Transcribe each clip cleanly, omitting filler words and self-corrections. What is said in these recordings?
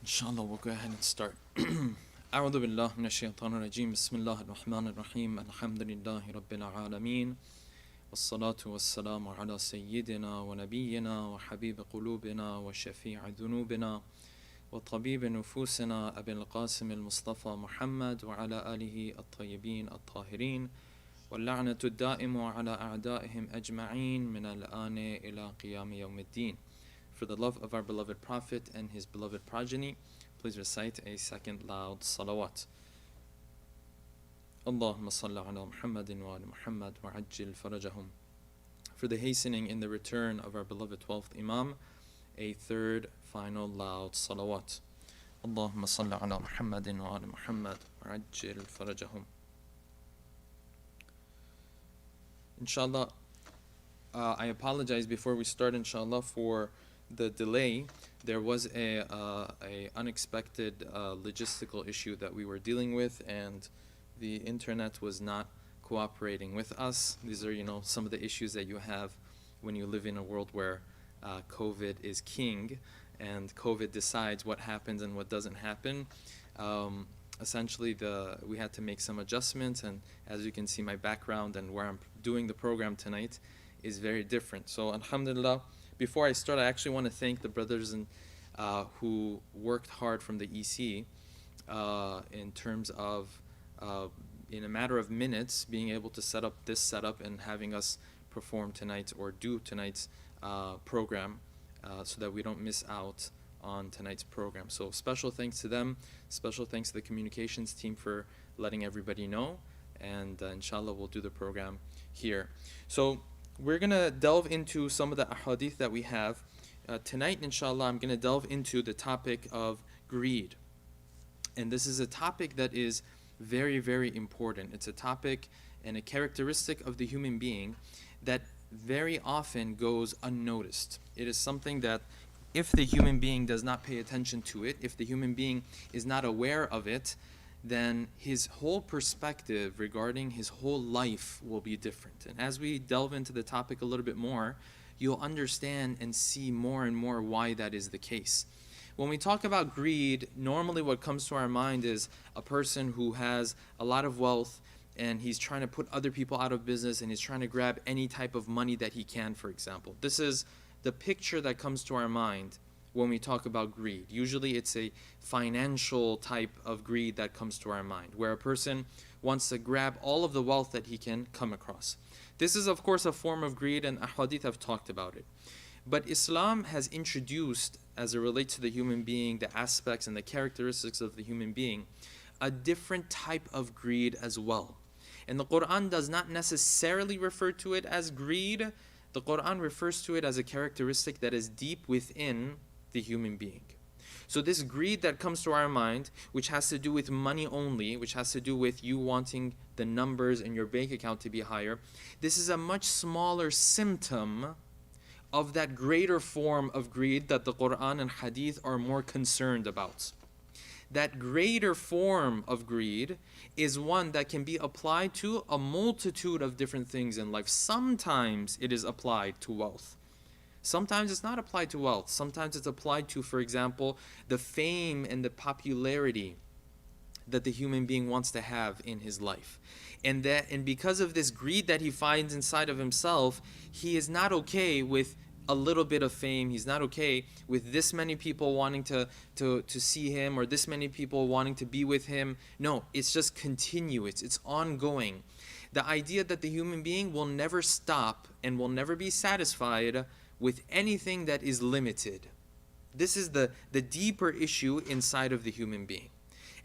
Inshallah, we'll go ahead and start. أعوذ بالله من الشيطان الرجيم بسم الله الرحمن الرحيم الحمد لله رب العالمين والصلاة والسلام على سيدنا ونبينا وحبيب قلوبنا وشفيع ذنوبنا وطبيب نفوسنا أبي القاسم المصطفى محمد وعلى آله الطيبين الطاهرين واللعنة الدائمة على أعدائهم أجمعين من الآن إلى قيام يوم الدين. For the love of our beloved Prophet and his beloved progeny, please recite a second loud salawat. Allahumma salli ala Muhammadin wa ala Muhammad wa ajil farajahum. For the hastening in the return of our beloved 12th Imam, a third final loud salawat. Allahumma salli ala Muhammadin wa ala Muhammad wa ajil farajahum. Inshallah, I apologize before we start, inshallah, for the delay. There was a unexpected logistical issue that we were dealing with, and the internet was not cooperating with us. These are, some of the issues that you have when you live in a world where COVID is king, and COVID decides what happens and what doesn't happen. Essentially, we had to make some adjustments, and as you can see, my background and where I'm doing the program tonight is very different. So, alhamdulillah. Before I start, I actually want to thank the brothers who worked hard from the EC in terms of, in a matter of minutes, being able to set up this setup and having us perform tonight or do tonight's program so that we don't miss out on tonight's program. So special thanks to them, special thanks to the communications team for letting everybody know, and inshallah we'll do the program here. So we're going to delve into some of the ahadith that we have. Tonight, inshallah, I'm going to delve into the topic of greed. And this is a topic that is very, very important. It's a topic and a characteristic of the human being that very often goes unnoticed. It is something that if the human being does not pay attention to it, if the human being is not aware of it, then his whole perspective regarding his whole life will be different. And as we delve into the topic a little bit more, you'll understand and see more and more why that is the case. When we talk about greed, normally what comes to our mind is a person who has a lot of wealth and he's trying to put other people out of business and he's trying to grab any type of money that he can, for example. This is the picture that comes to our mind when we talk about greed. Usually it's a financial type of greed that comes to our mind, where a person wants to grab all of the wealth that he can come across. This is, of course, a form of greed, and ahadith have talked about it. But Islam has introduced, as it relates to the human being, the aspects and the characteristics of the human being, a different type of greed as well. And the Quran does not necessarily refer to it as greed. The Quran refers to it as a characteristic that is deep within the human being. So this greed that comes to our mind, which has to do with money only, which has to do with you wanting the numbers in your bank account to be higher, this is a much smaller symptom of that greater form of greed that the Quran and Hadith are more concerned about. That greater form of greed is one that can be applied to a multitude of different things in life. Sometimes it is applied to wealth. Sometimes it's not applied to wealth. Sometimes it's applied to, for example, the fame and the popularity that the human being wants to have in his life. And because of this greed that he finds inside of himself, he is not okay with a little bit of fame. He's not okay with this many people wanting to see him, or this many people wanting to be with him. No, it's just continuous. It's ongoing. The idea that the human being will never stop and will never be satisfied with anything that is limited. This is the deeper issue inside of the human being.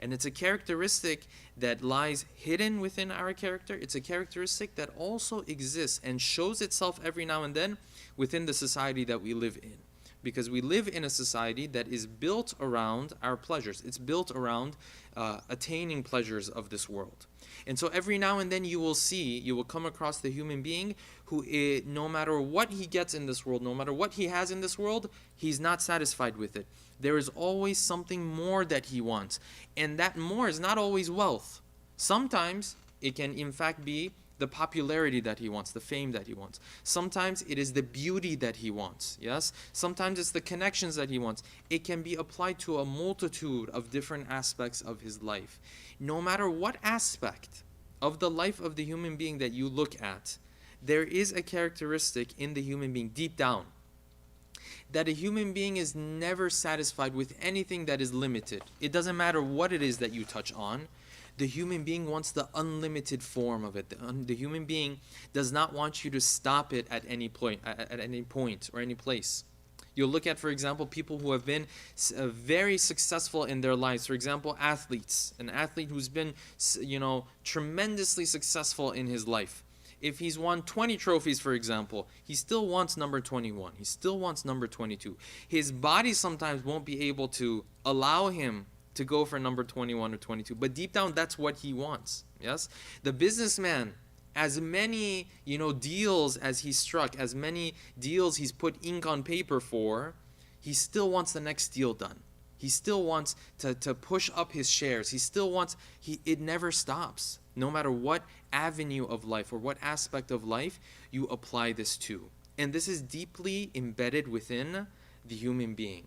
And it's a characteristic that lies hidden within our character. It's a characteristic that also exists and shows itself every now and then within the society that we live in. Because we live in a society that is built around our pleasures. It's built around attaining pleasures of this world. And so every now and then you will come across the human being who, no matter what he gets in this world, no matter what he has in this world, he's not satisfied with it. There is always something more that he wants. And that more is not always wealth. Sometimes it can in fact be the popularity that he wants, the fame that he wants. Sometimes it is the beauty that he wants, yes? Sometimes it's the connections that he wants. It can be applied to a multitude of different aspects of his life. No matter what aspect of the life of the human being that you look at, there is a characteristic in the human being deep down that a human being is never satisfied with anything that is limited. It doesn't matter what it is that you touch on. The human being wants the unlimited form of it. The human being does not want you to stop it at any point, or any place. You'll look at, for example, people who have been very successful in their lives. For example, athletes. An athlete who's been, tremendously successful in his life. If he's won 20 trophies, for example, he still wants number 21. He still wants number 22. His body sometimes won't be able to allow him to go for number 21 or 22. But deep down, that's what he wants. Yes? The businessman, as many, deals as he struck, as many deals he's put ink on paper for, he still wants the next deal done. He still wants to push up his shares. He still wants, it never stops. No matter what avenue of life or what aspect of life you apply this to. And this is deeply embedded within the human being.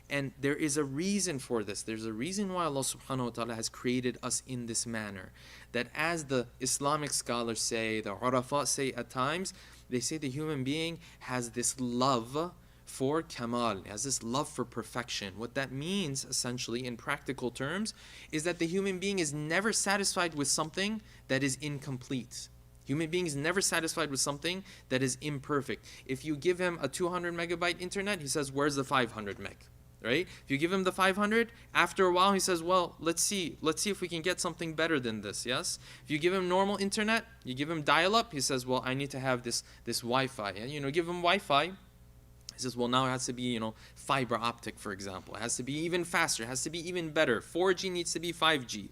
And there is a reason for this. There's a reason why Allah subhanahu wa ta'ala has created us in this manner. That as the Islamic scholars say, the Urafat say at times, they say the human being has this love for kamal, has this love for perfection. What that means, essentially, in practical terms, is that the human being is never satisfied with something that is incomplete. Human being is never satisfied with something that is imperfect. If you give him a 200 megabyte internet, he says, where's the 500 meg? Right? If you give him the 500, after a while he says, well, let's see if we can get something better than this, yes? If you give him normal internet, you give him dial-up, he says, well, I need to have this Wi-Fi. And, give him Wi-Fi, he says, well, now it has to be, fiber optic, for example. It has to be even faster. It has to be even better. 4G needs to be 5G.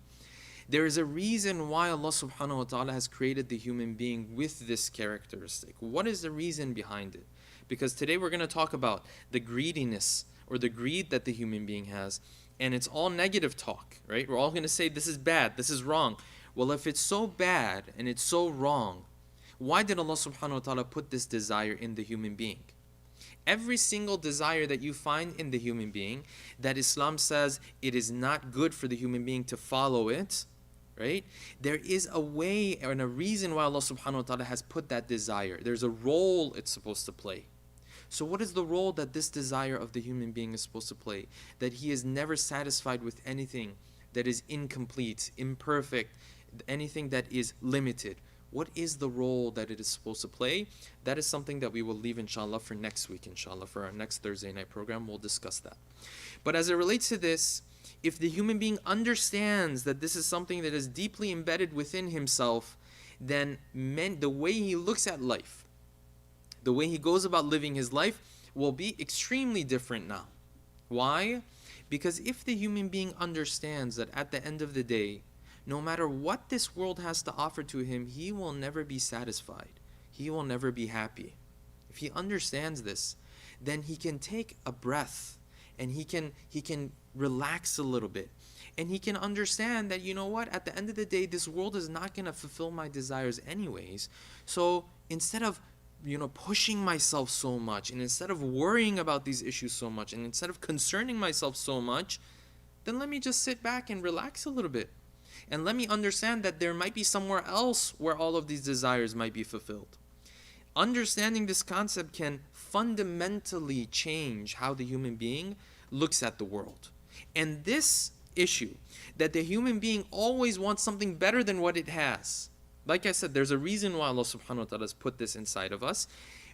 There is a reason why Allah subhanahu wa ta'ala has created the human being with this characteristic. What is the reason behind it? Because today we're going to talk about the greediness or the greed that the human being has. And it's all negative talk, right? We're all going to say this is bad, this is wrong. Well, if it's so bad and it's so wrong, why did Allah subhanahu wa ta'ala put this desire in the human being? Every single desire that you find in the human being, that Islam says it is not good for the human being to follow it, right? There is a way and a reason why Allah subhanahu wa ta'ala has put that desire. There's a role it's supposed to play. So what is the role that this desire of the human being is supposed to play? That he is never satisfied with anything that is incomplete, imperfect, anything that is limited. What is the role that it is supposed to play? That is something that we will leave, inshallah, for next week, inshallah. For our next Thursday night program, we'll discuss that. But as it relates to this, if the human being understands that this is something that is deeply embedded within himself, then the way he looks at life, the way he goes about living his life will be extremely different now. Why? Because if the human being understands that at the end of the day, no matter what this world has to offer to him, he will never be satisfied. He will never be happy. If he understands this, then he can take a breath and he can relax a little bit. And he can understand that, at the end of the day, this world is not going to fulfill my desires anyways. So instead of pushing myself so much, and instead of worrying about these issues so much, and instead of concerning myself so much, then let me just sit back and relax a little bit. And let me understand that there might be somewhere else where all of these desires might be fulfilled. Understanding this concept can fundamentally change how the human being looks at the world. And this issue, that the human being always wants something better than what it has, Like I said, there's a reason why Allah subhanahu wa ta'ala has put this inside of us.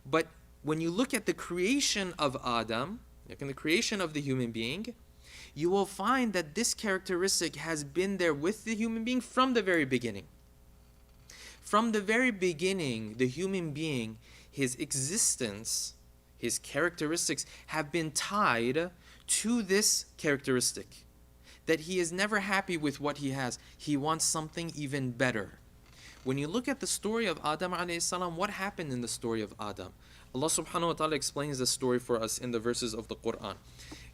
But when you look at the creation of Adam, like in the creation of the human being, you will find that this characteristic has been there with the human being from the very beginning. From the very beginning, the human being, his existence, his characteristics have been tied to this characteristic. That he is never happy with what he has. He wants something even better. When you look at the story of Adam alayhi salam, what happened in the story of Adam? Allah subhanahu wa ta'ala explains the story for us in the verses of the Quran.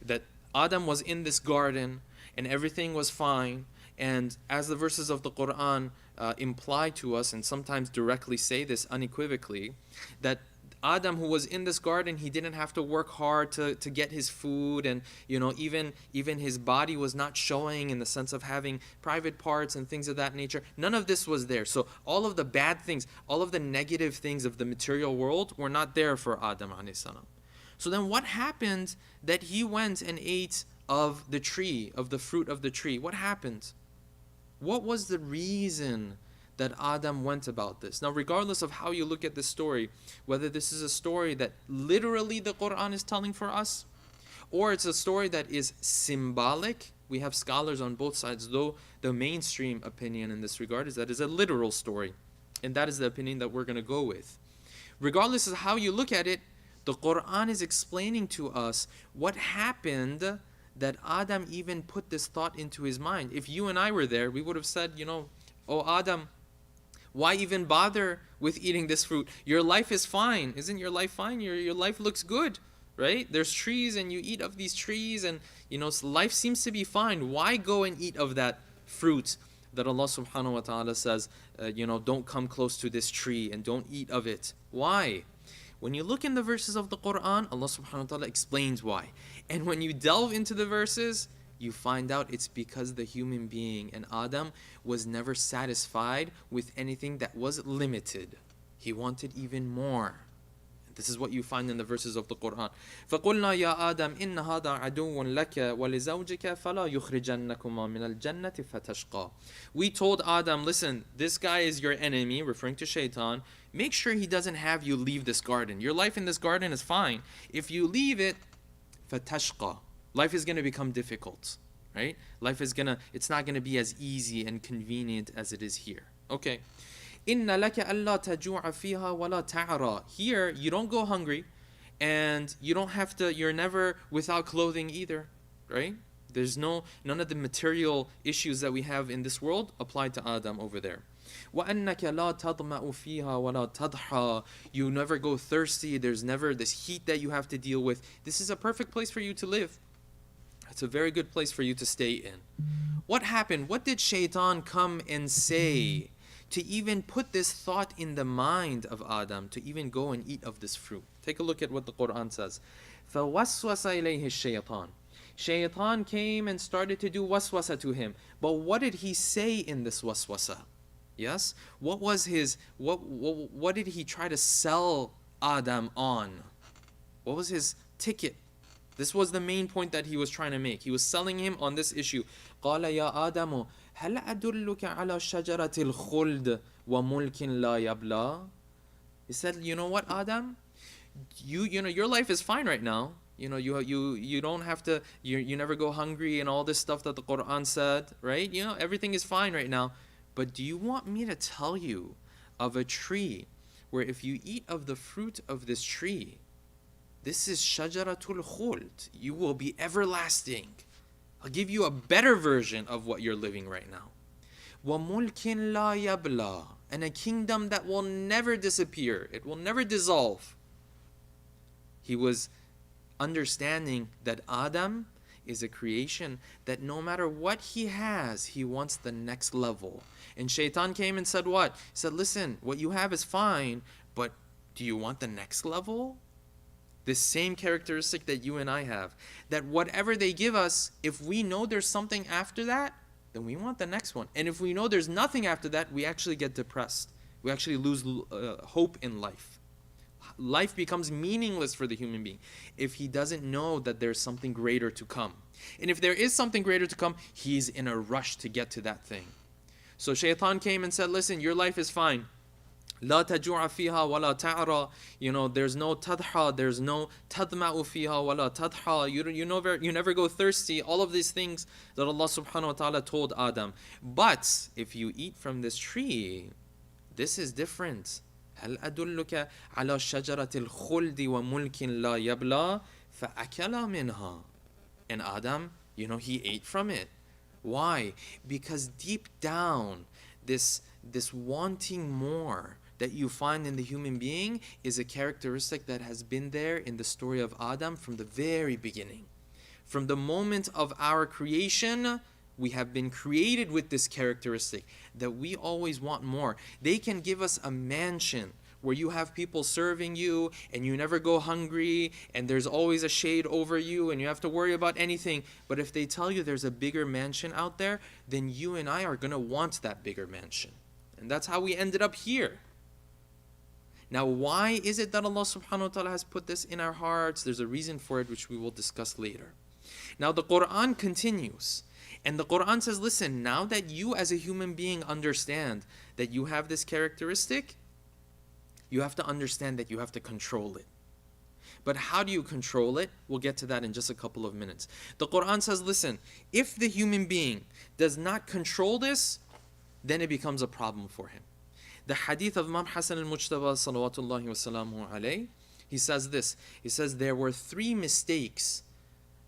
That Adam was in this garden and everything was fine. And as the verses of the Quran imply to us, and sometimes directly say this unequivocally, that Adam, who was in this garden, he didn't have to work hard to get his food, and even his body was not showing in the sense of having private parts and things of that nature. None of this was there. So all of the bad things, all of the negative things of the material world were not there for Adam alayhi salam. So then what happened that he went and ate of the tree, of the fruit of the tree? What happened? What was the reason that Adam went about this? Now, regardless of how you look at this story, whether this is a story that literally the Quran is telling for us, or it's a story that is symbolic, we have scholars on both sides, though the mainstream opinion in this regard is that it's a literal story. And that is the opinion that we're going to go with. Regardless of how you look at it, the Quran is explaining to us what happened that Adam even put this thought into his mind. If you and I were there, we would have said, oh Adam, why even bother with eating this fruit? Your life is fine. Isn't your life fine? Your life looks good, right? There's trees and you eat of these trees and, life seems to be fine. Why go and eat of that fruit that Allah subhanahu wa ta'ala says, don't come close to this tree and don't eat of it? Why? When you look in the verses of the Quran, Allah subhanahu wa ta'ala explains why. And when you delve into the verses, you find out it's because the human being and Adam was never satisfied with anything that was limited. He wanted even more. This is what you find in the verses of the Quran. فَقُلْنَا يَا آدَمْ إِنَّ هَذَا عَدُوٌ لَكَ وَلِزَوْجِكَ فَلَا يُخْرِجَنَّكُمَا مِنَ الْجَنَّةِ فَتَشْقَى. We told Adam, listen, this guy is your enemy, referring to Shaitan. Make sure he doesn't have you leave this garden. Your life in this garden is fine. If you leave it, فَتَشْقَى. Life is going to become difficult, right? It's not going to be as easy and convenient as it is here. Okay. إِنَّ لَكَ أَلَّا تَجُوعَ فِيهَا وَلَا تَعْرَى. Here, you don't go hungry, and you're never without clothing either, right? There's none of the material issues that we have in this world applied to Adam over there. وَأَنَّكَ لَا تَضْمَأُ فِيهَا وَلَا تَضْحَى. You never go thirsty. There's never this heat that you have to deal with. This is a perfect place for you to live. It's a very good place for you to stay in. What happened? What did Shaitan come and say to even put this thought in the mind of Adam to even go and eat of this fruit? Take a look at what the Quran says. فَوَسْوَسَ إِلَيْهِ الشَّيْطَانِ. Shaitan came and started to do waswasa to him. But what did he say in this waswasa? Yes? What did he try to sell Adam on? What was his ticket? This was the main point that he was trying to make. He was selling him on this issue. قَالَ يَا آدَمُ هَلْ أَدُلُّكَ عَلَى شَجَرَةِ الْخُلْدِ وَمُلْكٍ لَا يَبْلَى. He said, you know what, Adam? Your life is fine right now. You don't have to, you never go hungry and all this stuff that the Quran said, right? Everything is fine right now. But do you want me to tell you of a tree where if you eat of the fruit of this tree, this is shajaratul khuld, you will be everlasting. I'll give you a better version of what you're living right now. وَمُلْكٍ لَا يَبْلَى. And a kingdom that will never disappear. It will never dissolve. He was understanding that Adam is a creation that no matter what he has, he wants the next level. And Shaitan came and said what? He said, listen, what you have is fine, but do you want the next level? This same characteristic that you and I have. That whatever they give us, if we know there's something after that, then we want the next one. And if we know there's nothing after that, we actually get depressed. We actually lose hope in life. Life becomes meaningless for the human being if he doesn't know that there's something greater to come. And if there is something greater to come, he's in a rush to get to that thing. So Shaitan came and said, listen, your life is fine. لا تجوع فيها ولا تعرى. There's no tadha, there's no tadma'u fiha wala tadha. You never go thirsty. All of these things that Allah subhanahu wa ta'ala told Adam. But if you eat from this tree, this is different. هل أدلك على شجرة الخلد وملك لا يبلى فأكل منها. And Adam, he ate from it. Why? Because deep down, this wanting more that you find in the human being is a characteristic that has been there in the story of Adam from the very beginning. From the moment of our creation, we have been created with this characteristic that we always want more. They can give us a mansion where you have people serving you and you never go hungry and there's always a shade over you and you have to worry about anything. But if they tell you there's a bigger mansion out there, then you and I are going to want that bigger mansion. And that's how we ended up here. Now, why is it that Allah subhanahu wa ta'ala has put this in our hearts? There's a reason for it, which we will discuss later. Now, the Quran continues. And the Quran says, listen, now that you as a human being understand that you have this characteristic, you have to understand that you have to control it. But how do you control it? We'll get to that in just a couple of minutes. The Quran says, listen, if the human being does not control this, then it becomes a problem for him. The hadith of Imam Hassan al-Mujtaba salawatullahi wa salamuhu alayhi, he says this. He says there were 3 mistakes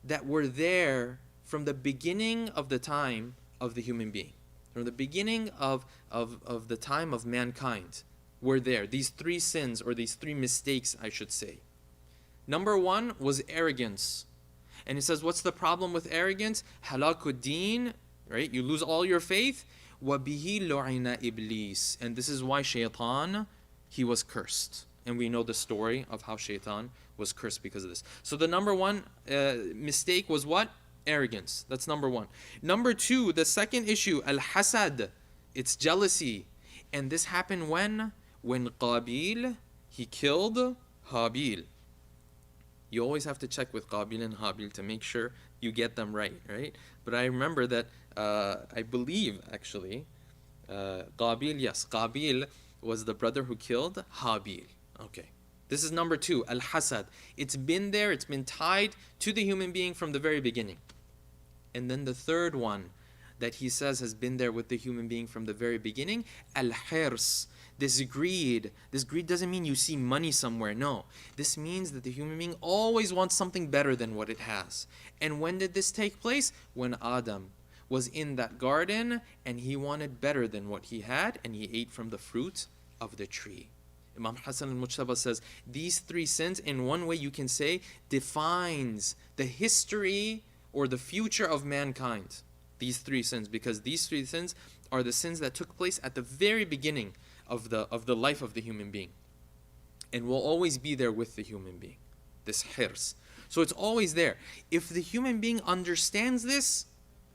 that were there from the beginning of the time of the human being. From the beginning of the time of mankind were there. These 3 sins, or these 3 mistakes, I should say. Number 1 was arrogance. And he says, what's the problem with arrogance? Halakuddin, right? You lose all your faith. وَبِهِ لُعِنَ إِبْلِيسِ. And this is why Shaitan, he was cursed. And we know the story of how Shaitan was cursed because of this. So the number 1 mistake was what? Arrogance. That's number 1. Number 2, the second issue, al-hasad. It's jealousy. And this happened when? When Qabil, he killed Habil. You always have to check with Qabil and Habil to make sure you get them right? But I remember that, I believe actually, Qabil was the brother who killed Habil. Okay. This is number 2, al-hasad. It's been there, it's been tied to the human being from the very beginning. And then the third one that he says has been there with the human being from the very beginning, al-hirs. This greed doesn't mean you see money somewhere. No. This means that the human being always wants something better than what it has. And when did this take place? When Adam was in that garden and he wanted better than what he had and he ate from the fruit of the tree. Imam Hassan al-Mujtaba says these 3 sins, in one way you can say, defines the history or the future of mankind. These 3 sins, because these 3 sins are the sins that took place at the very beginning of the life of the human being, and will always be there with the human being, this hirs. So it's always there. If the human being understands this,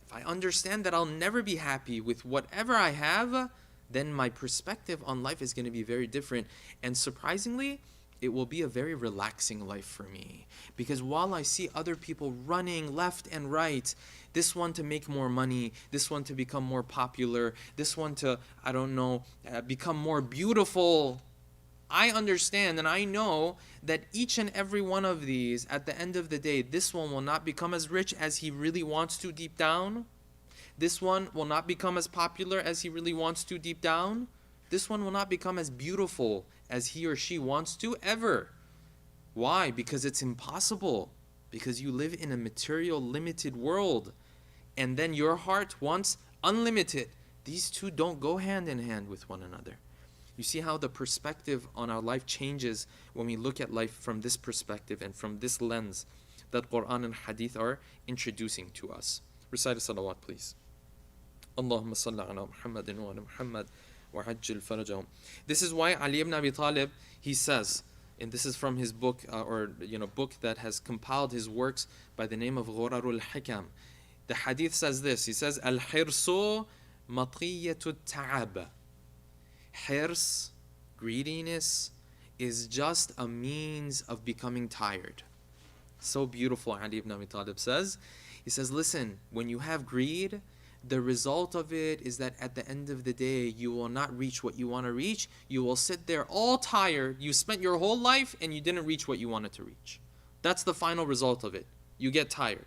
if I understand that I'll never be happy with whatever I have, then my perspective on life is going to be very different. And surprisingly, it will be a very relaxing life for me. Because while I see other people running left and right, this one to make more money, this one to become more popular, this one to, become more beautiful, I understand and I know that each and every one of these, at the end of the day, this one will not become as rich as he really wants to deep down. This one will not become as popular as he really wants to deep down. This one will not become as beautiful as he or she wants to ever. Why? Because it's impossible. Because you live in a material, limited world. And then your heart wants unlimited. These two don't go hand in hand with one another. You see how the perspective on our life changes when we look at life from this perspective and from this lens that Quran and Hadith are introducing to us. Recite a salawat, please. Allahumma salli ala Muhammadin wa ala Muhammad wa ajil farajahum. This is why Ali ibn Abi Talib, he says, and this is from his book, book that has compiled his works by the name of Ghurarul Hikam. The hadith says this, he says, Al-hirsu matiyatu ta'ab. Hirs, greediness, is just a means of becoming tired. So beautiful, Ali ibn Abi Talib says. He says, listen, when you have greed, the result of it is that at the end of the day, you will not reach what you want to reach. You will sit there all tired. You spent your whole life and you didn't reach what you wanted to reach. That's the final result of it. You get tired.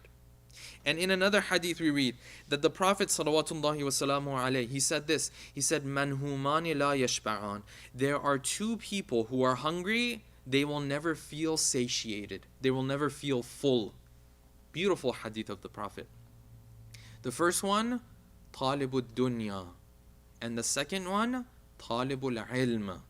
And in another hadith we read that the Prophet sallallahu wasallam alayhi, he said this. He said, "Man humani la yashba'an." There are two people who are hungry. They will never feel satiated. They will never feel full. Beautiful hadith of the Prophet. The first one, talibud dunya, and the second one, talibul ilm.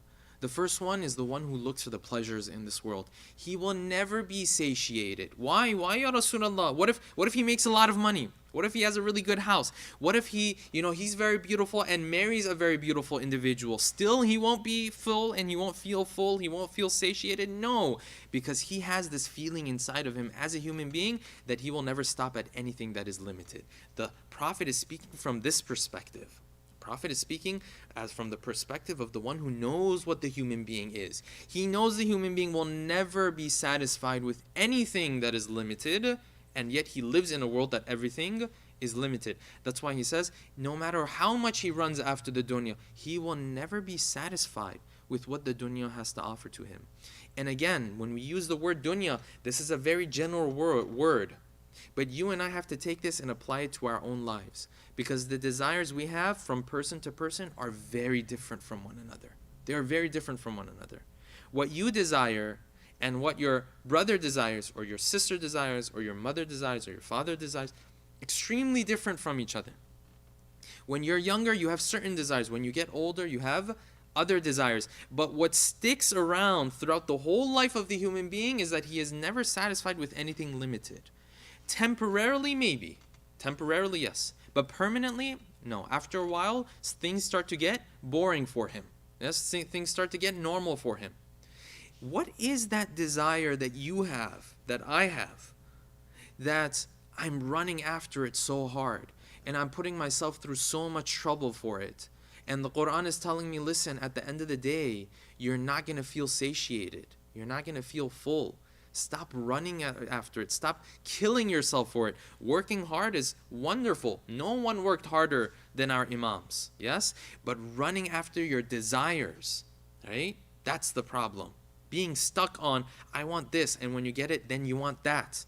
The first one is the one who looks for the pleasures in this world. He will never be satiated. Why? Why, ya Rasulullah? What if he makes a lot of money? What if he has a really good house? What if he's very beautiful and marries a very beautiful individual? Still, he won't be full and he won't feel full. He won't feel satiated. No, because he has this feeling inside of him as a human being that he will never stop at anything that is limited. The Prophet is speaking from this perspective. Prophet is speaking as from the perspective of the one who knows what the human being is. He knows the human being will never be satisfied with anything that is limited, and yet he lives in a world that everything is limited. That's why he says, no matter how much he runs after the dunya, he will never be satisfied with what the dunya has to offer to him. And again, when we use the word dunya, this is a very general word. But you and I have to take this and apply it to our own lives, because the desires we have from person to person are very different from one another. They are very different from one another. What you desire and what your brother desires, or your sister desires, or your mother desires, or your father desires, extremely different from each other. When you're younger, you have certain desires. When you get older, you have other desires. But what sticks around throughout the whole life of the human being is that he is never satisfied with anything limited. Temporarily, maybe. Temporarily, yes. But permanently, no. After a while, things start to get boring for him. Yes, things start to get normal for him. What is that desire that you have, that I have, that I'm running after it so hard, and I'm putting myself through so much trouble for it? And the Quran is telling me, listen, at the end of the day, you're not going to feel satiated. You're not going to feel full. Stop running after it. Stop killing yourself for it. Working hard is wonderful. No one worked harder than our imams. Yes? But running after your desires, right? That's the problem. Being stuck on, I want this, and when you get it, then you want that.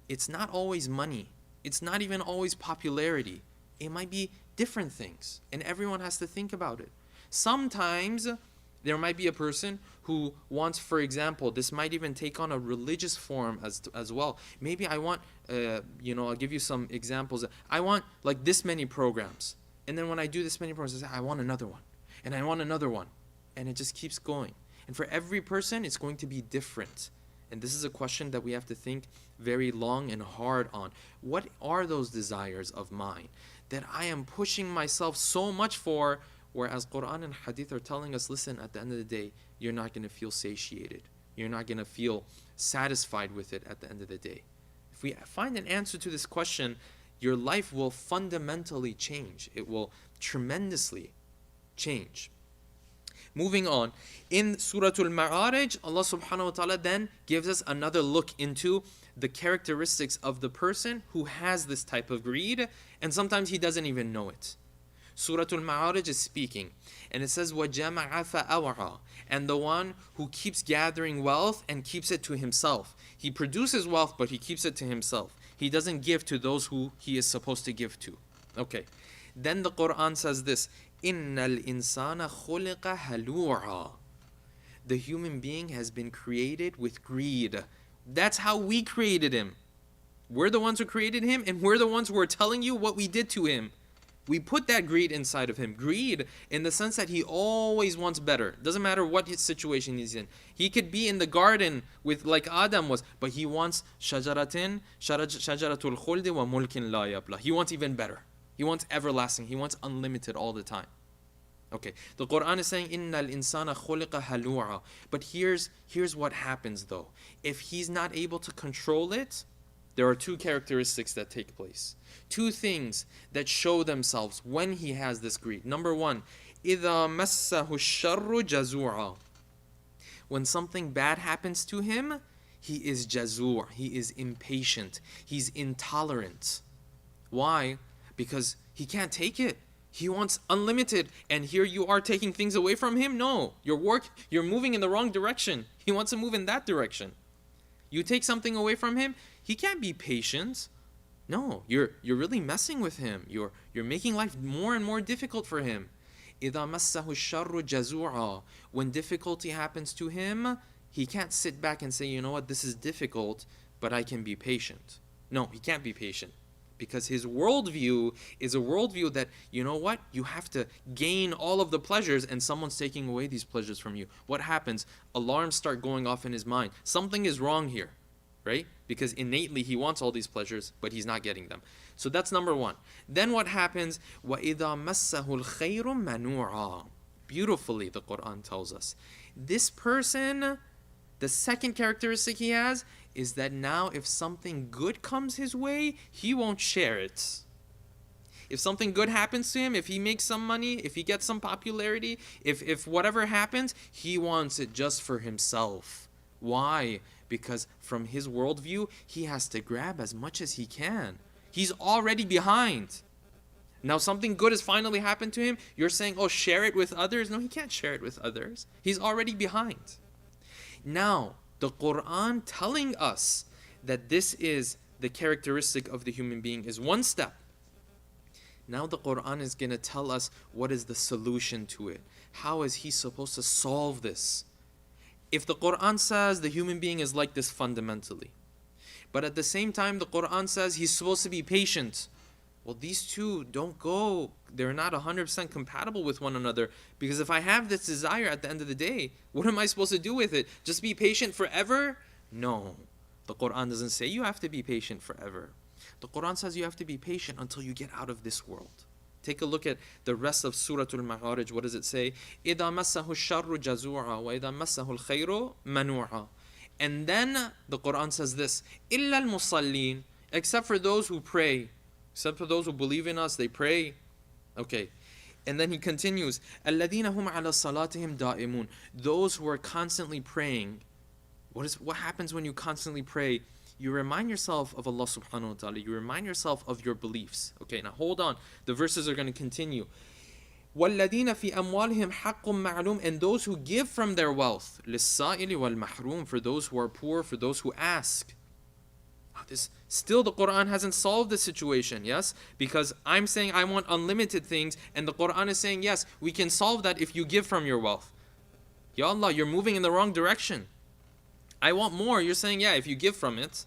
It's not always money. It's not even always popularity. It might be different things, and everyone has to think about it. Sometimes there might be a person who wants, for example, this might even take on a religious form as well. Maybe I want, I'll give you some examples. I want like this many programs. And then when I do this many programs, I say, I want another one. And I want another one. And it just keeps going. And for every person, it's going to be different. And this is a question that we have to think very long and hard on. What are those desires of mine that I am pushing myself so much for, whereas Quran and Hadith are telling us, listen, at the end of the day, you're not going to feel satiated. You're not going to feel satisfied with it at the end of the day. If we find an answer to this question, your life will fundamentally change. It will tremendously change. Moving on, in Surah Al-Ma'arij, Allah subhanahu wa ta'ala then gives us another look into the characteristics of the person who has this type of greed, and sometimes he doesn't even know it. Surah Al-Ma'arij is speaking, and it says, وَجَمَعَ فَأَوْعَى, and the one who keeps gathering wealth and keeps it to himself. He produces wealth, but he keeps it to himself. He doesn't give to those who he is supposed to give to. Okay. Then the Quran says this, إِنَّ الْإِنسَانَ خُلِقَ هَلُوعًا. The human being has been created with greed. That's how we created him. We're the ones who created him, and we're the ones who are telling you what we did to him. We put that greed inside of him. Greed in the sense that he always wants better. Doesn't matter what his situation he's in. He could be in the garden with like Adam was, but he wants shajaratul khuldi wa mulkin la yabla. He wants even better. He wants everlasting. He wants unlimited all the time. Okay, the Quran is saying, Inna al-insana khuliqa halu'a. But here's what happens though. If he's not able to control it, there are two characteristics that take place. Two things that show themselves when he has this greed. Number one, إِذَا مَسَّهُ الشَّرُّ جَزُوعًا. When something bad happens to him, he is jazur. He is impatient. He's intolerant. Why? because he can't take it. He wants unlimited, and here you are taking things away from him. No, you're moving in the wrong direction. He wants to move in that direction. You take something away from him, he can't be patient. No, you're really messing with him. You're making life more and more difficult for him. إِذَا مَسَّهُ الشَّرُّ جَزُوعًا. When difficulty happens to him, he can't sit back and say, you know what, this is difficult, but I can be patient. No, he can't be patient. Because his worldview is a worldview that, you know what, you have to gain all of the pleasures and someone's taking away these pleasures from you. What happens? Alarms start going off in his mind. Something is wrong here, right? Because innately he wants all these pleasures, but he's not getting them. So that's number one. Then what happens? وَإِذَا مَسَّهُ الْخَيْرُ مَنُوعًا. Beautifully, the Quran tells us. This person, the second characteristic he has, is that now if something good comes his way, he won't share it. If something good happens to him, if he makes some money, if he gets some popularity, if whatever happens, he wants it just for himself. Why? Because from his worldview, he has to grab as much as he can. He's already behind. Now something good has finally happened to him. You're saying, oh, share it with others. No, he can't share it with others. He's already behind. Now, the Quran telling us that this is the characteristic of the human being is one step. Now the Quran is going to tell us what is the solution to it. How is he supposed to solve this? If the Quran says the human being is like this fundamentally, but at the same time the Quran says he's supposed to be patient, well, these two don't go, they're not 100% compatible with one another. Because if I have this desire at the end of the day, what am I supposed to do with it? Just be patient forever? No. The Quran doesn't say you have to be patient forever. The Quran says you have to be patient until you get out of this world. Take a look at the rest of Surah Al-Ma'arij. What does it say? إِذَا مَسَّهُ الشَّرُّ جَزُوعًا وَإِذَا مَسَّهُ الْخَيْرُ مَنُوعًا. And then the Quran says this, إِلَّا الْمُصَلِّينَ. Except for those who pray. Except for those who believe in us, they pray. Okay. And then he continues, الَّذِينَ هُمْ عَلَى صَلَاتِهِمْ دَائِمُونَ. Those who are constantly praying. What happens when you constantly pray? You remind yourself of Allah subhanahu wa ta'ala. You remind yourself of your beliefs. Okay, now hold on. The verses are going to continue. وَالَّذِينَ فِي أَمْوَالِهِمْ حَقٌّ مَعْلُومٌ. And those who give from their wealth. لِلسَّائِلِ وَالْمَحْرُومِ. For those who are poor, for those who ask. Still the Quran hasn't solved the situation, yes? Because I'm saying I want unlimited things, and the Quran is saying, yes, we can solve that if you give from your wealth. Ya Allah, you're moving in the wrong direction. I want more. You're saying, yeah, if you give from it.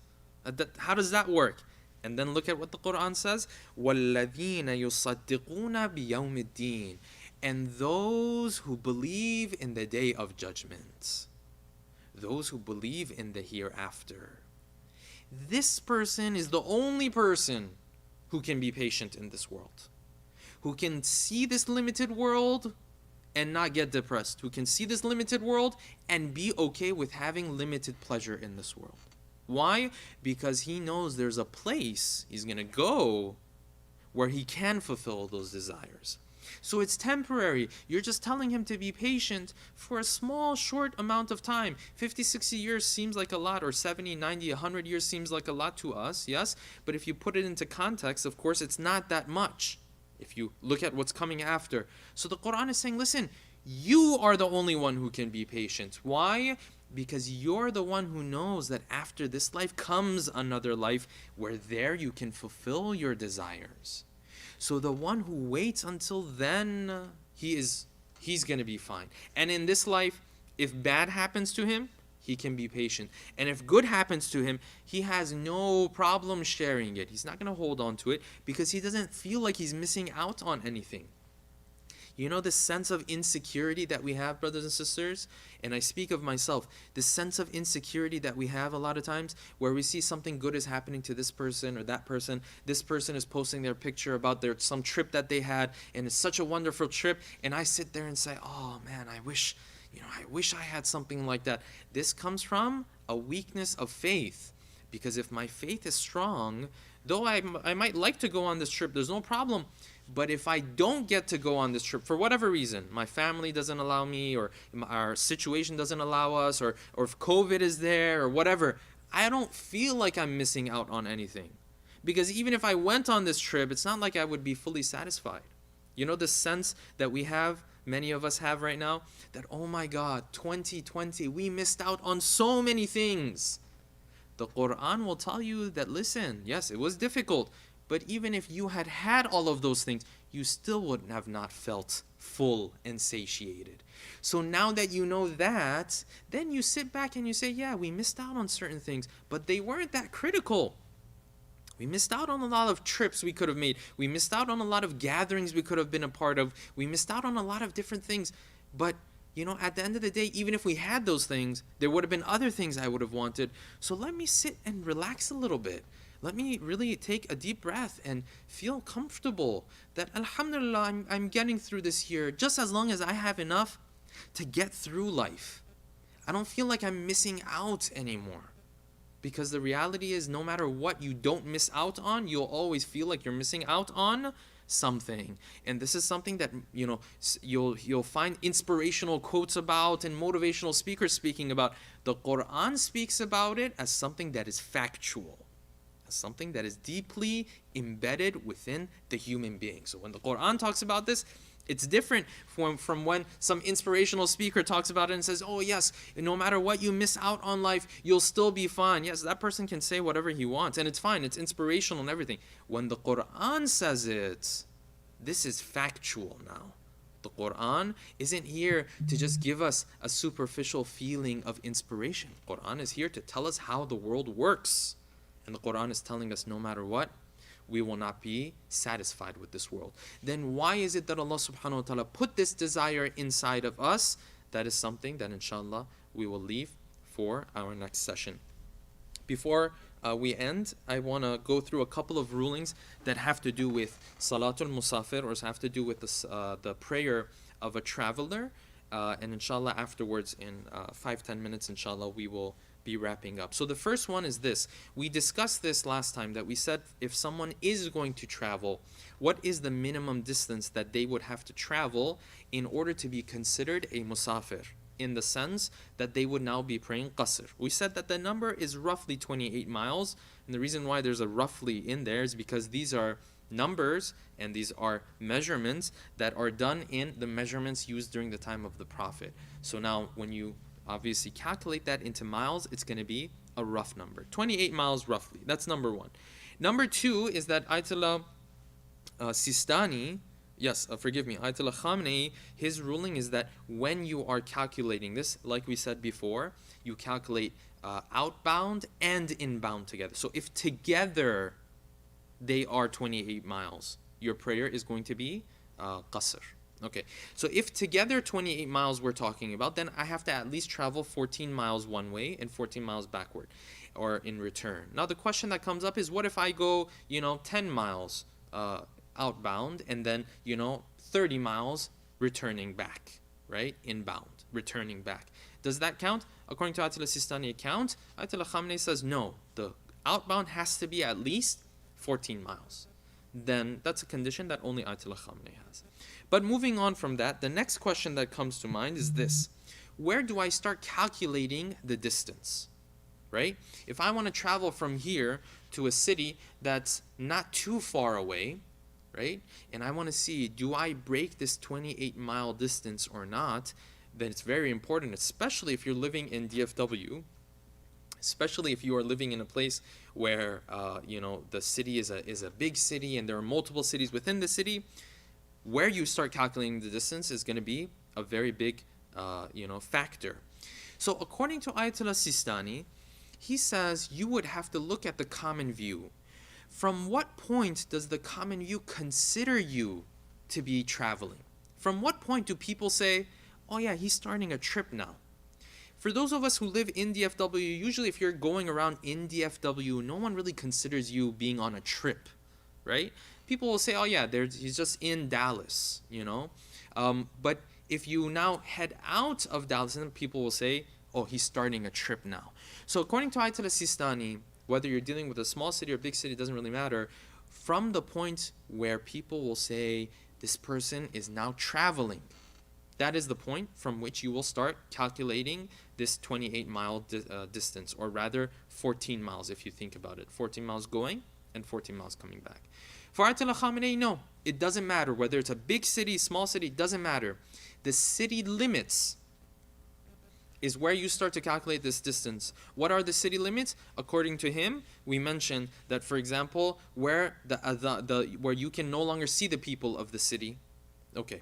How does that work? And then look at what the Quran says. وَالَّذِينَ يُصَدِّقُونَ بِيَوْمِ الدِّينِ. And those who believe in the day of judgment. Those who believe in the hereafter. This person is the only person who can be patient in this world. Who can see this limited world and not get depressed. Who can see this limited world and be okay with having limited pleasure in this world. Why? Because he knows there's a place he's going to go where he can fulfill those desires. So it's temporary. You're just telling him to be patient for a small, short amount of time. 50, 60 years seems like a lot, or 70, 90, 100 years seems like a lot to us, yes? But if you put it into context, of course, it's not that much. If you look at what's coming after. So the Quran is saying, listen, you are the only one who can be patient. Why? Because you're the one who knows that after this life comes another life where there you can fulfill your desires. So the one who waits until then, he's going to be fine. And in this life, if bad happens to him, he can be patient. And if good happens to him, he has no problem sharing it. He's not going to hold on to it because he doesn't feel like he's missing out on anything. You know this sense of insecurity that we have, brothers and sisters? And I speak of myself. This sense of insecurity that we have a lot of times where we see something good is happening to this person or that person. This person is posting their picture about some trip that they had and it's such a wonderful trip. And I sit there and say, oh man, I wish I had something like that. This comes from a weakness of faith. Because if my faith is strong, though I might like to go on this trip, there's no problem. But if I don't get to go on this trip for whatever reason, my family doesn't allow me, or our situation doesn't allow us, or if COVID is there, or whatever, I don't feel like I'm missing out on anything. Because even if I went on this trip, it's not like I would be fully satisfied. You know the sense that we have, many of us have right now, that oh my God, 2020, we missed out on so many things. The Quran will tell you that, listen, yes, it was difficult, but even if you had had all of those things, you still wouldn't have not felt full and satiated. So now that you know that, then you sit back and you say, yeah, we missed out on certain things, but they weren't that critical. We missed out on a lot of trips we could have made. We missed out on a lot of gatherings we could have been a part of. We missed out on a lot of different things. But, you know, at the end of the day, even if we had those things, there would have been other things I would have wanted. So let me sit and relax a little bit. Let me really take a deep breath and feel comfortable that, alhamdulillah, I'm getting through this year just as long as I have enough to get through life. I don't feel like I'm missing out anymore. Because the reality is, no matter what you don't miss out on, you'll always feel like you're missing out on something. And this is something that, you know, you'll find inspirational quotes about and motivational speakers speaking about. The Quran speaks about it as something that is factual, as something that is deeply embedded within the human being. So when the Quran talks about this, it's different from when some inspirational speaker talks about it and says, oh yes, no matter what you miss out on life, you'll still be fine. Yes, that person can say whatever he wants, and it's fine, it's inspirational and everything. When the Quran says it, this is factual now. The Quran isn't here to just give us a superficial feeling of inspiration. The Quran is here to tell us how the world works. And the Quran is telling us no matter what, we will not be satisfied with this world. Then why is it that Allah subhanahu wa ta'ala put this desire inside of us? That is something that inshallah we will leave for our next session. Before we end, I want to go through a couple of rulings that have to do with Salatul Musafir, or have to do with the prayer of a traveler. And inshallah afterwards, in 5-10 minutes, inshallah, we will be wrapping up. So the first one is this. We discussed this last time, that we said if someone is going to travel, what is the minimum distance that they would have to travel in order to be considered a musafir, in the sense that they would now be praying qasr. We said that the number is roughly 28 miles, and the reason why there's a roughly in there is because these are numbers and these are measurements that are done in the measurements used during the time of the Prophet. So now when you obviously calculate that into miles, it's going to be a rough number. 28 miles roughly. That's number one. Number two is that Ayatollah Sistani, Ayatollah Khamenei, his ruling is that when you are calculating this, like we said before, you calculate outbound and inbound together. So if together they are 28 miles, your prayer is going to be qasr. Okay, so if together 28 miles we're talking about, then I have to at least travel 14 miles one way and 14 miles backward, or in return. Now the question that comes up is, what if I go, 10 miles outbound and then, 30 miles returning back, right? Inbound, returning back. Does that count? According to Ayatollah Sistani, it counts. Ayatollah Khamenei says no, the outbound has to be at least 14 miles. Then that's a condition that only Ayatollah Khamenei has. But moving on from that, the next question that comes to mind is this. Where do I start calculating the distance, right? If I want to travel from here to a city that's not too far away, right? And I want to see, do I break this 28-mile distance or not? Then it's very important, especially if you're living in DFW, especially if you are living in a place where, the city is a big city and there are multiple cities within the city. Where you start calculating the distance is going to be a very big, factor. So according to Ayatollah Sistani, he says you would have to look at the common view. From what point does the common view consider you to be traveling? From what point do people say, oh yeah, he's starting a trip now? For those of us who live in DFW, usually if you're going around in DFW, no one really considers you being on a trip, right? People will say, oh yeah, he's just in Dallas, But if you now head out of Dallas, then people will say, oh, he's starting a trip now. So according to Ayatollah Sistani, whether you're dealing with a small city or a big city, it doesn't really matter. From the point where people will say, this person is now traveling, that is the point from which you will start calculating this 28-mile distance, or rather 14 miles if you think about it. 14 miles going, and 14 miles coming back. For Ayatollah Khamenei, no, it doesn't matter whether it's a big city, small city, it doesn't matter. The city limits is where you start to calculate this distance. What are the city limits? According to him, we mentioned that, for example, where where you can no longer see the people of the city. Okay.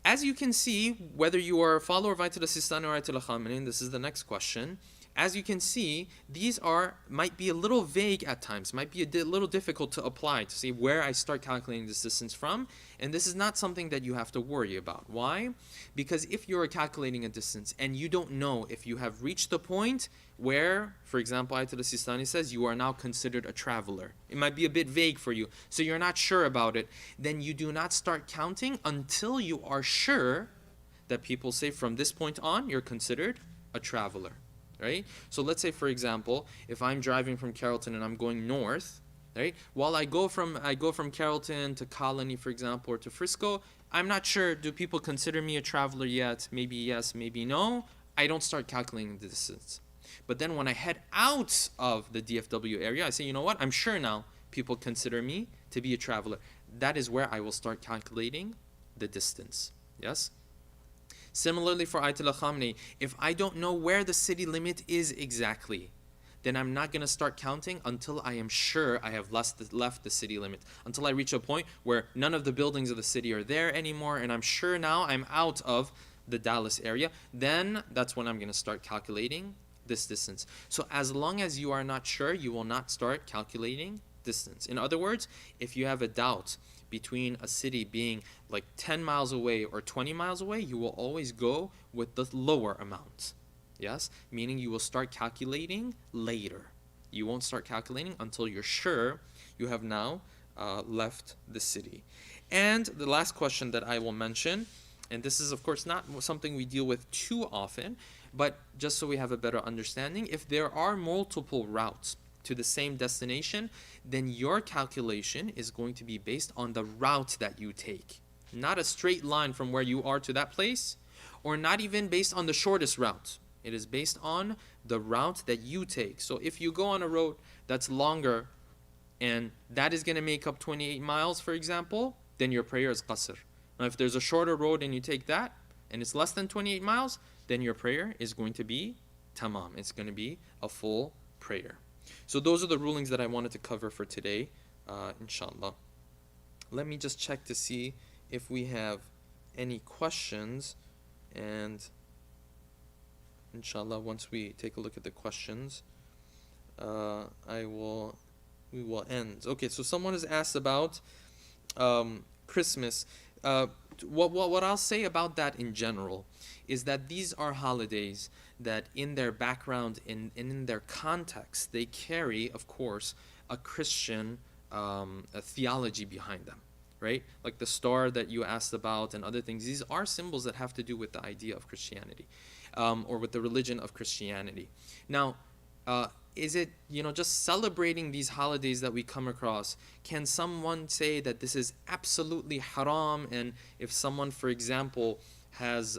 As you can see, whether you are a follower of Ayatollah Sistani or Ayatollah Khamenei, this is the next question. As you can see, these might be a little vague at times, might be a little difficult to apply to see where I start calculating this distance from. And this is not something that you have to worry about. Why? Because if you're calculating a distance and you don't know if you have reached the point where, for example, Ayatollah Sistani says you are now considered a traveler. It might be a bit vague for you, so you're not sure about it. Then you do not start counting until you are sure that people say from this point on, you're considered a traveler. Right? So let's say, for example, if I'm driving from Carrollton and I'm going north, right? While I go from Carrollton to Colony, for example, or to Frisco, I'm not sure, do people consider me a traveler yet? Maybe yes, maybe no. I don't start calculating the distance. But then when I head out of the DFW area, I say, you know what? I'm sure now people consider me to be a traveler. That is where I will start calculating the distance. Yes? Similarly for Ayatollah Khamenei, if I don't know where the city limit is exactly, then I'm not going to start counting until I am sure I have left the city limit. Until I reach a point where none of the buildings of the city are there anymore and I'm sure now I'm out of the Dallas area, then that's when I'm going to start calculating this distance. So as long as you are not sure, you will not start calculating distance. In other words, if you have a doubt between a city being like 10 miles away or 20 miles away, you will always go with the lower amount. Yes? Meaning you will start calculating later. You won't start calculating until you're sure you have now left the city. And the last question that I will mention, and this is of course not something we deal with too often, but just so we have a better understanding, if there are multiple routes to the same destination, then your calculation is going to be based on the route that you take. Not a straight line from where you are to that place, or not even based on the shortest route. It is based on the route that you take. So if you go on a road that's longer, and that is going to make up 28 miles, for example, then your prayer is qasr. Now if there's a shorter road and you take that, and it's less than 28 miles, then your prayer is going to be tamam. It's going to be a full prayer. So those are the rulings that I wanted to cover for today, inshallah. Let me just check to see if we have any questions, and inshallah, once we take a look at the questions, we will end. Okay, so someone has asked about Christmas. What I'll say about that in general is that these are holidays that in their background, in their context, they carry, of course, a Christian a theology behind them, right? Like the star that you asked about and other things. These are symbols that have to do with the idea of Christianity, or with the religion of Christianity. Now, is it, just celebrating these holidays that we come across? Can someone say that this is absolutely haram? And if someone, for example, has,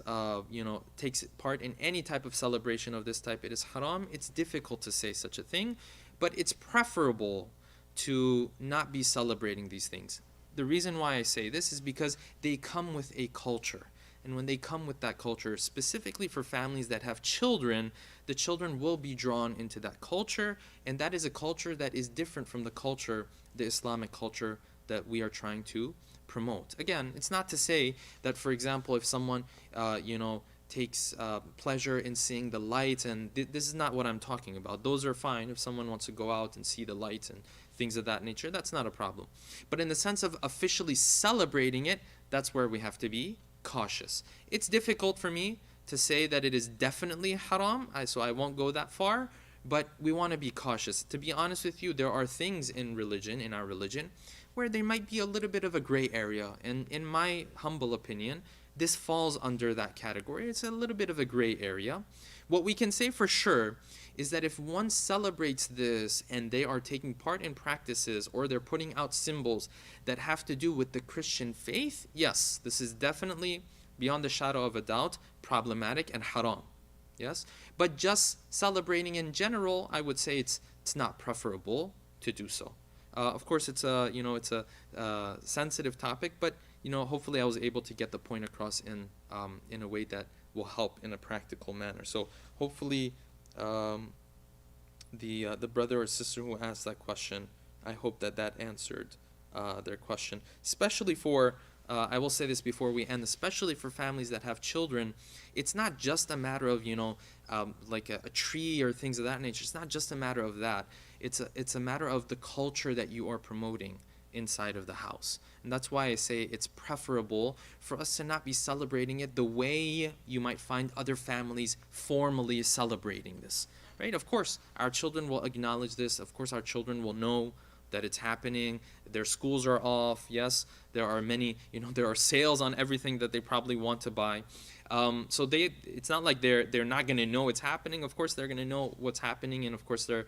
takes part in any type of celebration of this type, it is haram? It's difficult to say such a thing, but it's preferable to not be celebrating these things. The reason why I say this is because they come with a culture. And when they come with that culture, specifically for families that have children, the children will be drawn into that culture, and that is a culture that is different from the culture, the Islamic culture that we are trying to promote. Again, it's not to say that, for example, if someone, takes pleasure in seeing the lights, and this is not what I'm talking about. Those are fine if someone wants to go out and see the lights and things of that nature. That's not a problem. But in the sense of officially celebrating it, that's where we have to be cautious. It's difficult for me to say that it is definitely haram, so I won't go that far, but we want to be cautious. To be honest with you, there are things in our religion, where there might be a little bit of a gray area, and in my humble opinion, this falls under that category. It's a little bit of a gray area. What we can say for sure is that if one celebrates this and they are taking part in practices or they're putting out symbols that have to do with the Christian faith, yes, this is definitely, beyond the shadow of a doubt, problematic and haram. Yes? But just celebrating in general, I would say it's not preferable to do so. Of course, it's a sensitive topic, but hopefully I was able to get the point across in a way that will help in a practical manner. So hopefully, um, the brother or sister who asked that question, I hope that that answered their question. Especially for, I will say this before we end, especially for families that have children, it's not just a matter of like a tree or things of that nature. It's not just a matter of that. It's a matter of the culture that you are promoting inside of the house. And that's why I say it's preferable for us to not be celebrating it the way you might find other families formally celebrating this. Right? Of course, our children will acknowledge this. Of course, our children will know that it's happening. Their schools are off. Yes, there are many, there are sales on everything that they probably want to buy. So it's not like they're not going to know it's happening. Of course, they're going to know what's happening, and of course, they're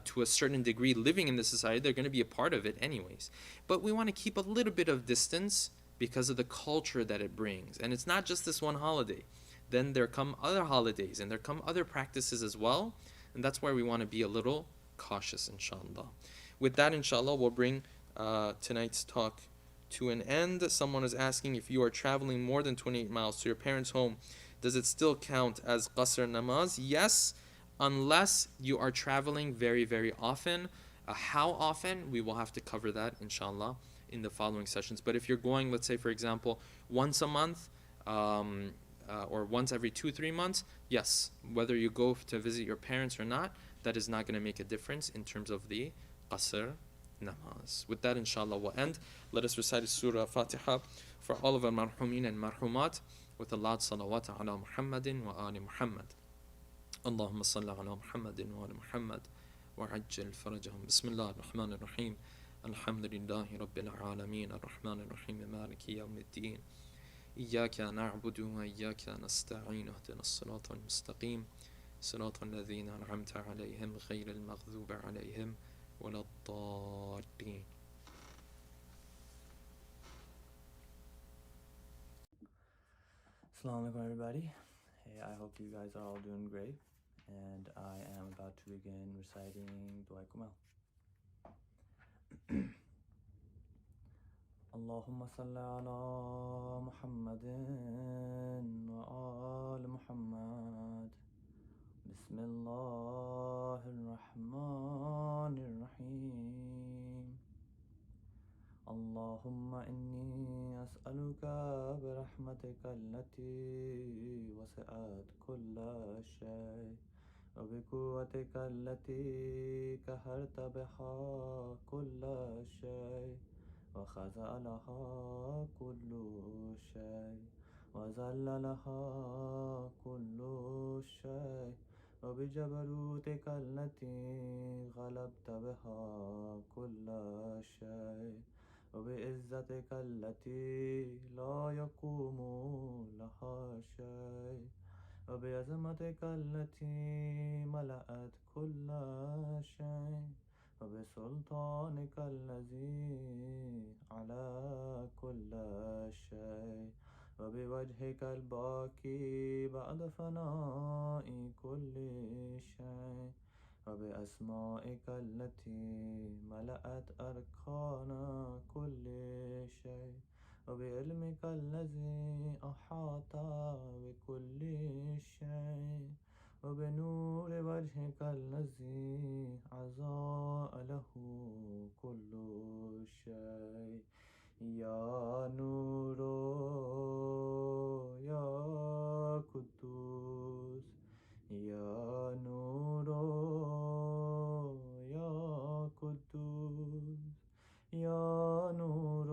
to a certain degree living in the society. They're going to be a part of it, anyways. But we want to keep a little bit of distance because of the culture that it brings, and it's not just this one holiday. Then there come other holidays, and there come other practices as well, and that's why we want to be a little cautious, inshallah. With that, inshallah, we'll bring tonight's talk to an end. Someone is asking, if you are traveling more than 28 miles to your parents' home, does it still count as qasr namaz? Yes, unless you are traveling very, very often. How often? We will have to cover that, inshallah, in the following sessions. But if you're going, let's say, for example, once a month, or once every 2-3 months, yes, whether you go to visit your parents or not, that is not going to make a difference in terms of the qasr namaz. With that, inshallah, we'll end. Let us recite Surah Fatiha for all of our marhumin and marhumat with a loud salawat ala Muhammadin wa ali Muhammad. Allahumma salli ala Muhammadin wa ali Muhammad wa ajjal farajahum. Bismillah ar-Rahman ar-Rahim. Alhamdulillahi Rabbil Alameen ar-Rahman ar-Rahim maliki yawmiddin. إياك نعبد وإياك نستعين اهدنا الصراط المستقيم صراط الذين أنعمت عليهم غير المغضوب عليهم ولا الضالين. Assalamu alaikum, everybody. Hey, I hope you guys are all doing great, and I am about to begin reciting Dua Kumal. Allahumma salli ala Muhammadin wa ali Muhammad. Bismillahirrahmanirrahim. Allahumma inni as'aluka birahmatika allati wasi'at kulla shay wa biquwwatika allati kaharta biha kulla shay wa khaza'a laha kullu shay wa zalla laha kullu shay wa bijabarutika allati ghalabta biha kulla shay وبعزتك التي لا يقوم لها شيء وبعظمتك التي ملأت كل شيء وبسلطانك الذي على كل شيء وبوجهك الباقي بعد فناء كل شيء وبأسمائك التي ملأت أركان كل شيء وبعلمك الذي أحاط بكل شيء وبنور وجهك الذي أضاء له كل شيء يا نور يا قدوس يا نور يا قدوس يا نور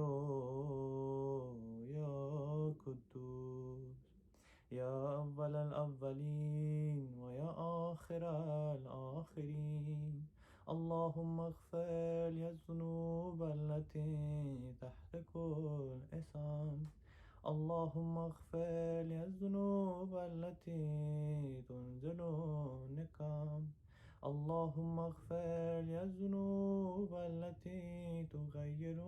يا قدوس يا أول الأولين ويا آخر الآخرين اللهم اغفر لي الذنوب التي تحرق الإثام اللهم اغفر لي الذنوب التي تنزل النقام اللهم اغفر لي الذنوب التي تغير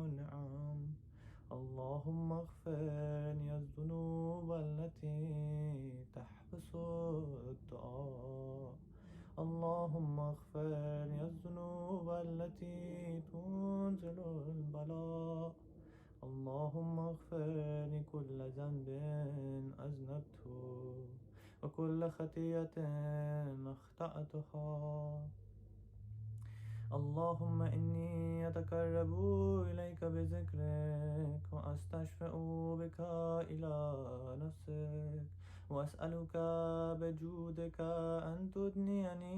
النعم اللهم اغفر لي الذنوب التي تحبس الدعاء اللهم اغفر لي الذنوب التي تنزل البلاء. اللهم اغفر لكل ذنب أذنبته وكل خطيئة أخطأتها. اللهم إني أتقرب إليك بذكرك وأستشفع بك إلى نفسك وأسألك بجودك أن تدنيني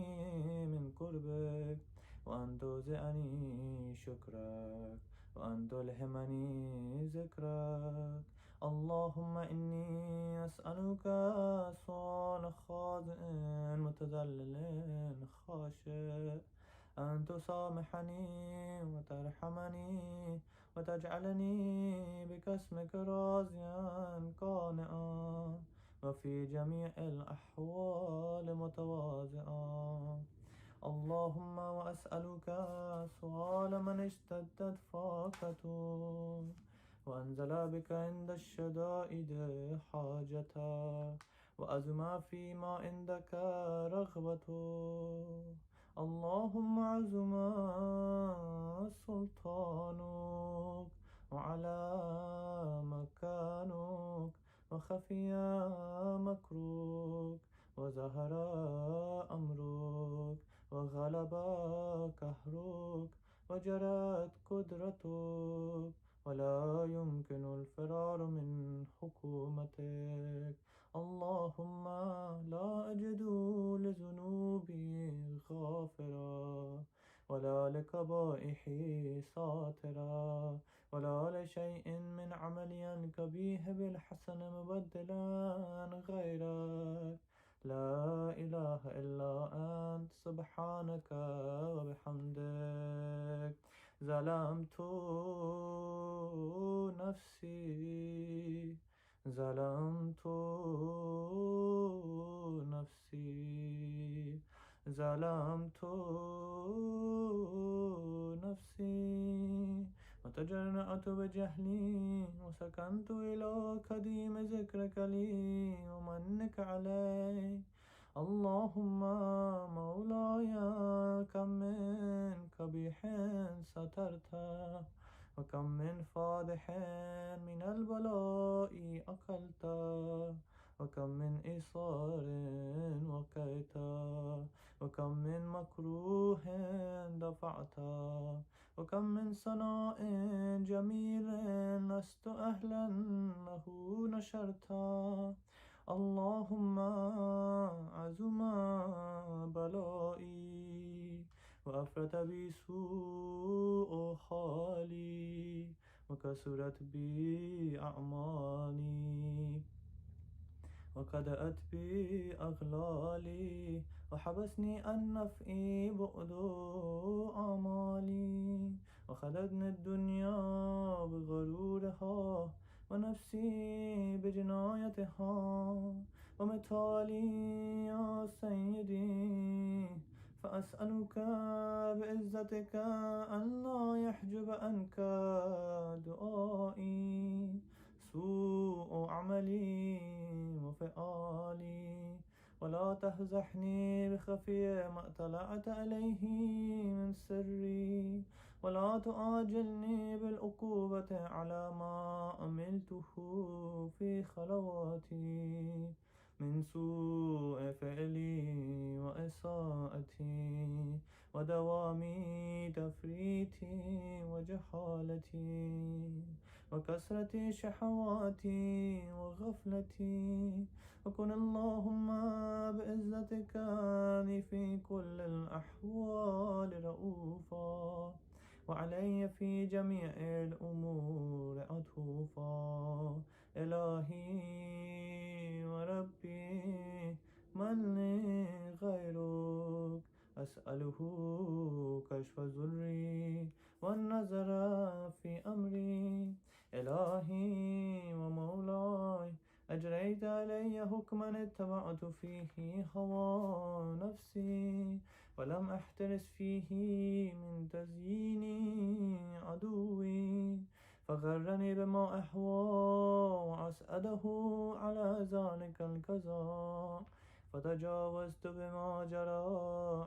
من قربك وأن توزعني شكرك وأن تلهمني ذكرك. اللهم إني أسألك سؤال خاضع متذلل خاشع أن تسامحني وترحمني وتجعلني بك اسمك راضيا قانعا وفي جميع الأحوال متواضعا. اللهم وأسألك سؤال من اشتدت فاقته وأنزل بك عند الشدائد حاجته وأزمى فيما عندك رغبته. اللهم عزم سلطانك وعلى مكانك وخفي مكروك وظهر أمرك وغلب قهرك وجرت قدرتك ولا يمكن الفرار من حكومتك. اللهم لا أجد لذنوبي غافرا ولا لقبائحي ساترا ولا لشيء من عملي القبيح بالحسن مبدلا غيرك. لا إله إلا أنت سبحانك وبحمدك. ظلمت نفسي ظلمت نفسي ظلمت نفسي وتجرأت بجهلي وسكنت إلى قديم ذكرك لي ومنك علي. اللهم مولاي كم من قبيح سترته وكم من فادح من البلاء أقلت وكم من إصار وقيت وكم من مكروه دفعت وكم من ثناء جميل لست أهلا له نشرت. اللهم عزم بلائي وأفرط بي سوء حالي وكسرت بي أعمالي وقدأت بي أغلالي وحبسني عن نفعي بعد آمالي وخدتني الدنيا بغرورها ونفسي بجنايتها. ومثالي يا سيدي فأسألك بعزتك أن لا يحجب عنك دعائي سوء عملي وفعالي ولا تفزحني بخفي ما اطلعت عليه من سري ولا تؤاجلني بالعقوبة على ما عملته في خلواتي من سوء فعلي وإساءتي ودوام تفريطي وجهالتي وكثرة شهواتي وغفلتي. وكن اللهم بعزتك لي في كل الأحوال رؤوفا وعلي في جميع الأمور عطوفا. إلهي وربي من لي غيرك أسأله كشف ذري والنظر في أمري. إلهي ومولاي أجريت علي حكما اتبعت فيه هوى نفسي ولم أحترس فيه من تزيين عدوي فغرني بما أحوى وأسأله على ذلك القضاء فتجاوزت بما جرى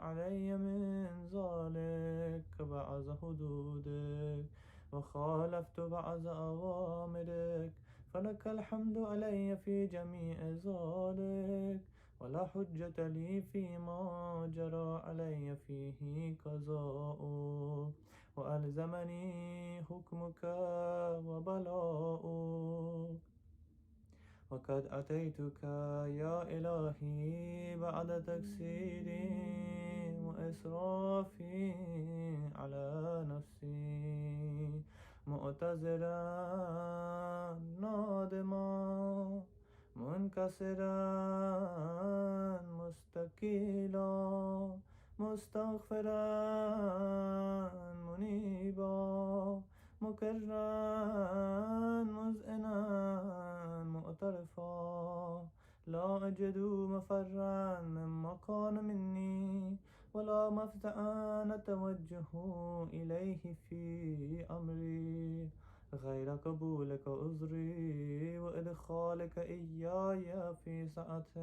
علي من ذلك بعض حدودك وخالفت بعض أوامرك، فلك الحمد علي في جميع ذلك، ولا حجة لي فيما جرى علي فيه قضاؤك وألزمني حكمك وبلاؤك. وقد أتيتك يا إلهي بعد تقصيري وإسرافي على نفسي، معتذرا نادما منكسرا مستقيلا مستغفرا منيبا مكرا مذعنا مؤترفا، لا أجد مفرا مما كان مني ولا مفزعا أتوجه إليه في أمري غير قبولك عذري وإدخالك إياي في سعة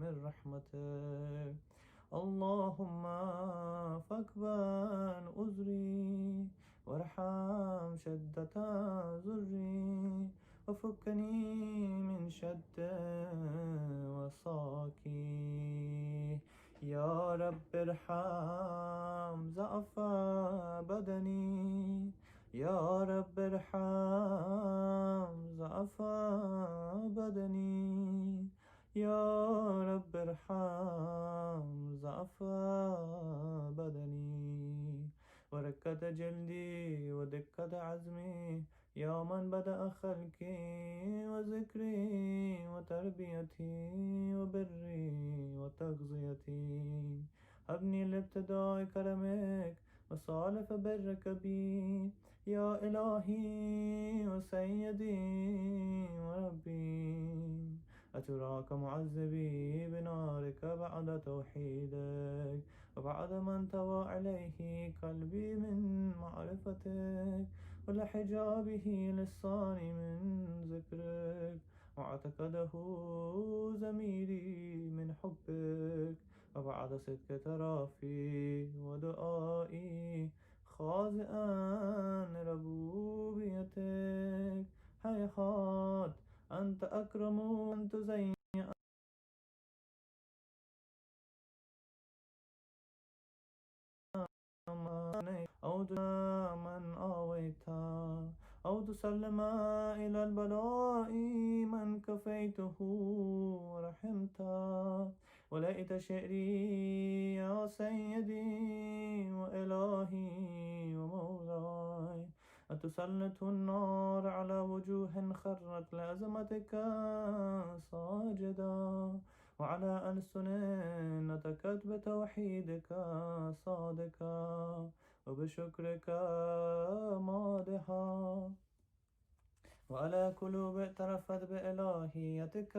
من رحمتك. اللهم فاقبل عذري وارحم شدة ضري وفكني من شد وصاكي. يا رب ارحم ضعف بدني، يا رب ارحم ضعف بدني، يا رب ارحم ضعف بدني وركة جلدي ودقة عزمي. يا من بدأ خلقي وذكري وتربيتي وبري وتغذيتي، هبني لابتداء كرمك وصالح برك بي، يا إلهي وسيدي وربي. أتراك معذبي بنارك بعد توحيدك وبعد ما انطوى عليه قلبي من معرفتك ولحجابه لساني من ذكرك واعتقده ضميري من حبك، وبعد صدق ترافي ودعائي خاضعا لربوبيتك. هيهات أنت أكرم أن تزين أو من آويتا أو تسلم إلى البلاء من كفيته ورحمتا. وليت شعري يا سيدي وإلهي ومولاي أتسلط النار على وجوه خرت لعظمتك ساجدا وعلى ألسن نطقت بتوحيدك صادقا وبشكرك مادحا، وعلى قلوب اعترفت بإلهيتك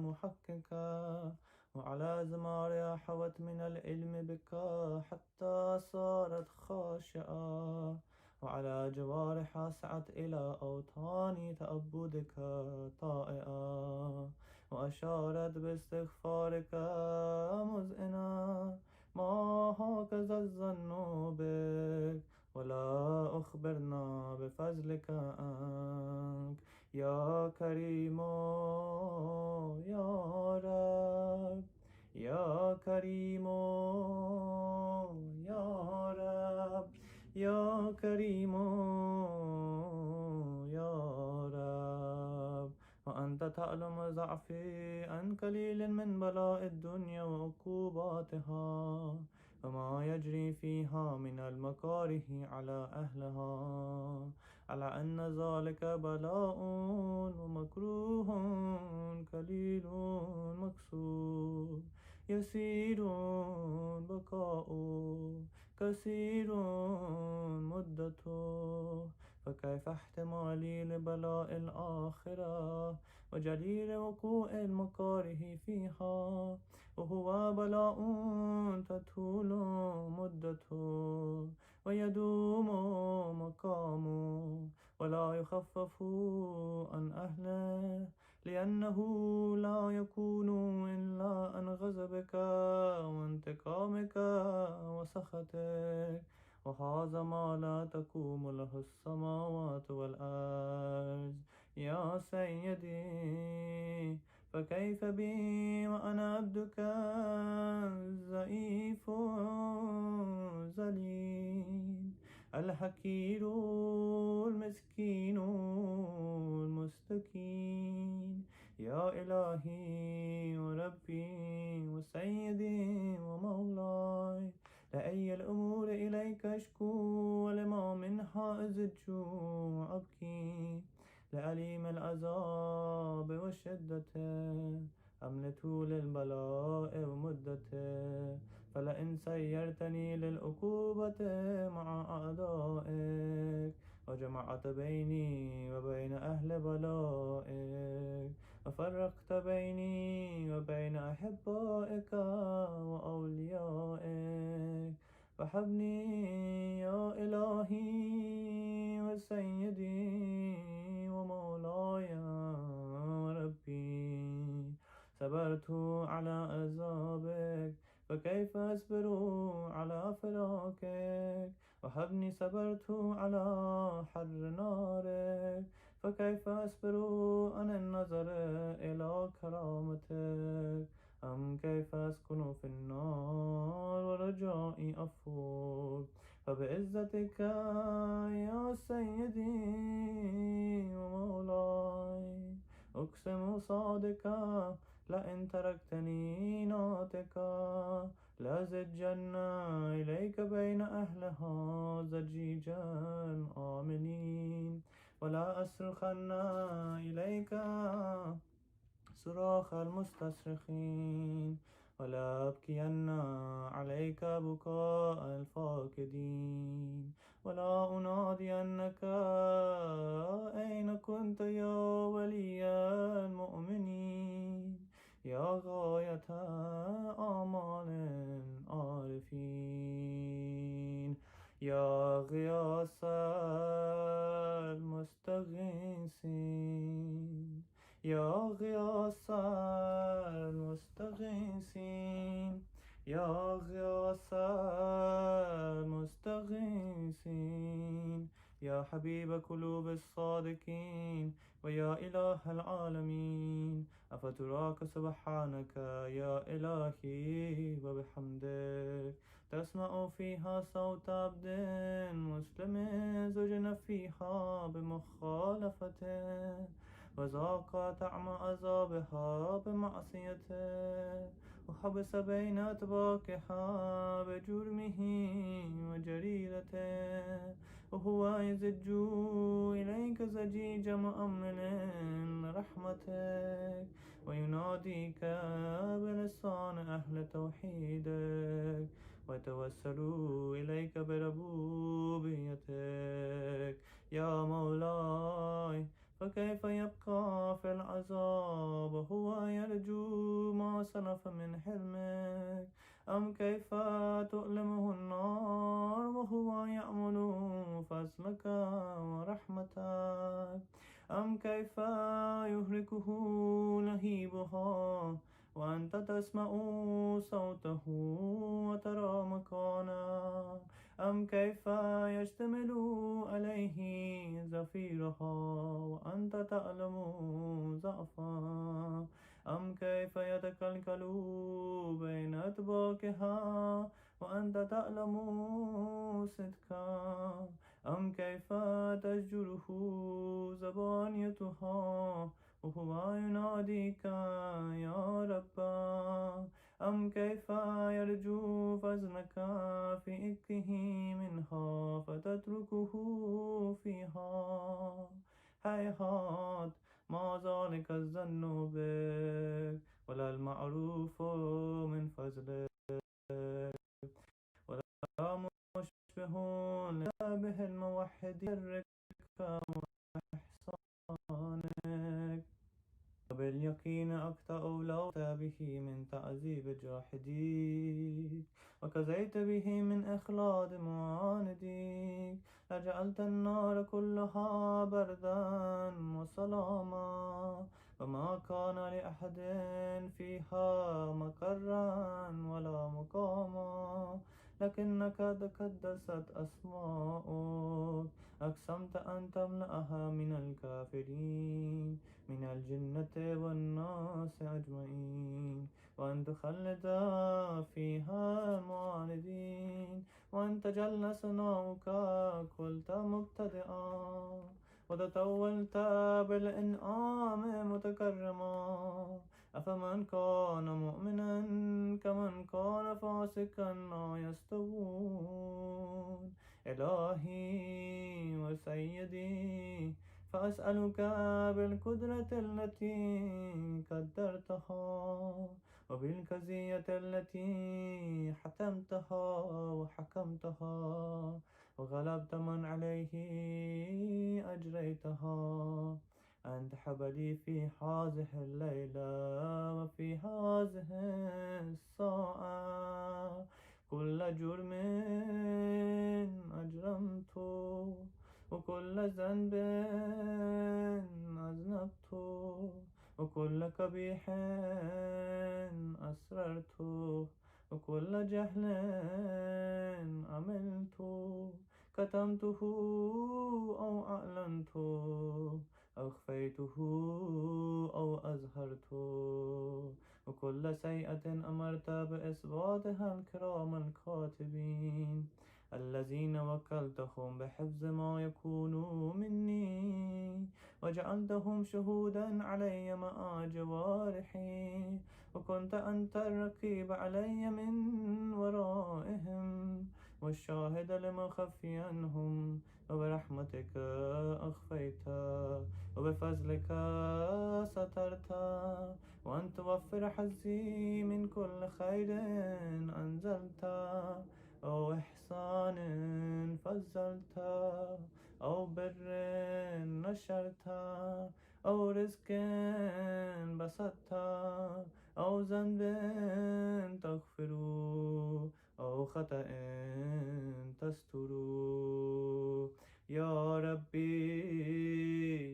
محققا، وعلى زمارها حوت من العلم بك حتى صارت خاشعة، وعلى جوارح سعت إلى أوطان تأبدك طائعة، وأشارت باستغفارك مذئنا. ما هكذا الظن بك ولا أخبرنا بفضلك عنك، يا كريم يا رب، يا كريم يا رب، يا كريم يا رب. وأنت تعلم ضعفي عن قليل من بلاء الدنيا وعقوباتها وما يجري فيها من المكاره على أهلها، على أن ذلك بلاء ومكروه قليل مكسور يسير بقاء كثير مدته. فكيف احتمالي لبلاء الآخرة وجليل وقوع المكاره فيها وهو بلاء تطول مدته ويدوم مقامه ولا يخفف عن أهله، لأن لأنه لا يكون إلا عن غضبك وانتقامك وسخطك، وهذا ما لا تقوم له السماوات والأرض يا سيدي. فكيف بي وأنا عبدك الضعيف الذليل الحقير المسكين المستكين، يا إلهي وربي وسيدي ومولاي. لأي الأمور إليك أشكو، ولما منها أزج وأبكي، لأليم العذاب وشدته أم لطول البلاء ومدته. فلئن سيرتني للعقوبة مع أعدائك، وجمعت بيني وبين أهل بلائك، وفرقت بيني وبين أحبائك وأوليائك، فهبني يا إلهي وسيدي ومولاي وربي. صبرت على عذابك، فكيف أصبر على فراقك؟ وهبني صبرت على حر نارك، فكيف أصبر عن النظر إلى كرامتك؟ أم كيف أسكن في النار ورجائي أفوق؟ فبعزتك يا سيدي ومولاي أقسم صادقا، لئن تركتني ناطقا لأزجن إليك بين أهلها زجيجا آمنين، ولا أصرخن إليك صراخ المستصرخين، ولا أبكين عليك بكاء الفاقدين، ولا أنادينك أين كنت يا ولي المؤمنين، يا غاية آمال العارفين، يا غياث المستغيثين، يا غياث المستغيثين، يا غياث المستغيثين، يا حبيب قلوب الصادقين، ويا إله العالمين. أفتراك سبحانك يا إلهي وبحمدك تسمع فيها صوت عبد مسلم زجن فيها بمخالفته، وذاق طعم عذابها بمعصيته، وحبس بين أطباقها بجرمه وجريرته، وهو يزج إليك زجيج مؤمن رحمتك، ويناديك بلسان أهل توحيدك، ويتوسل إليك بربوبيتك يا مولاي. فكيف يبقى في العذاب وهو يرجو ما سلف من حلمك؟ أم كيف تؤلمه النار وهو يأمل فضلك ورحمتك؟ أم كيف يهلكه لهيبها وأنت تسمع صوته وترى مكانه؟ أم كيف يشتمل عليه زفيرها وأنت تعلم ضعفا؟ أم كيف يتكلكل بين أطباقها وأنت تعلم صدقا؟ أم كيف تزجره زبانيتها وهو يناديك يا ربا؟ أم كيف يرجو فضلك في إكه منها فتتركه فيها؟ هيهات ما ذلك الظن بك، ولا المعروف من فضلك، ولا مشبه لله الموحد الرك وإحسانك. وباليقين أقطع لو به من تعذيب جاحديك، وكزيت به من إخلاد معانديك، لجعلت النار كلها بردا وسلاما، وما ما كان لأحد فيها مقرا ولا مقاما، لكنك تقدست أسماؤك، أقسمت أن تملأها من الكافرين من الجنة والناس أجمعين، وأن تخلد فيها المعاندين، وأن تجل ثناؤك قلت مبتدئا، وتطولت بالإنعام متكرما. أفمن كان مؤمنا كمن كان فاسقا ما يستوون. إلهي وسيدي، فأسألك بالقدرة التي قدرتها، وبالكزية التي حتمتها وحكمتها، وغلبت من عليه أجريتها، أن تحب لي في هذه الليلة وفي هذه الساعة كل جرم أجرمته، وكل ذنب أذنبته، وكل قبيح أسررته، وكل جهل عملته، كتمته أو أعلنته، أخفيته أو أظهرته، وكل سيئة أمرت بإثباتها الكرام الكاتبين الذين وكلتهم بحفظ ما يكون مني، وجعلتهم شهودا علي مع جوارحي، وكنت أنت الرقيب علي من ورائهم، والشاهد لما خفي عنهم، وبرحمتك أخفيت، وبفضلك سترت، وأن توفر حظي من كل خير أنزلت، أو إحسان فضلت، أو بر نشرت، أو رزق بسطت، أو ذنب تغفر، أو خطأ تستر. يا ربي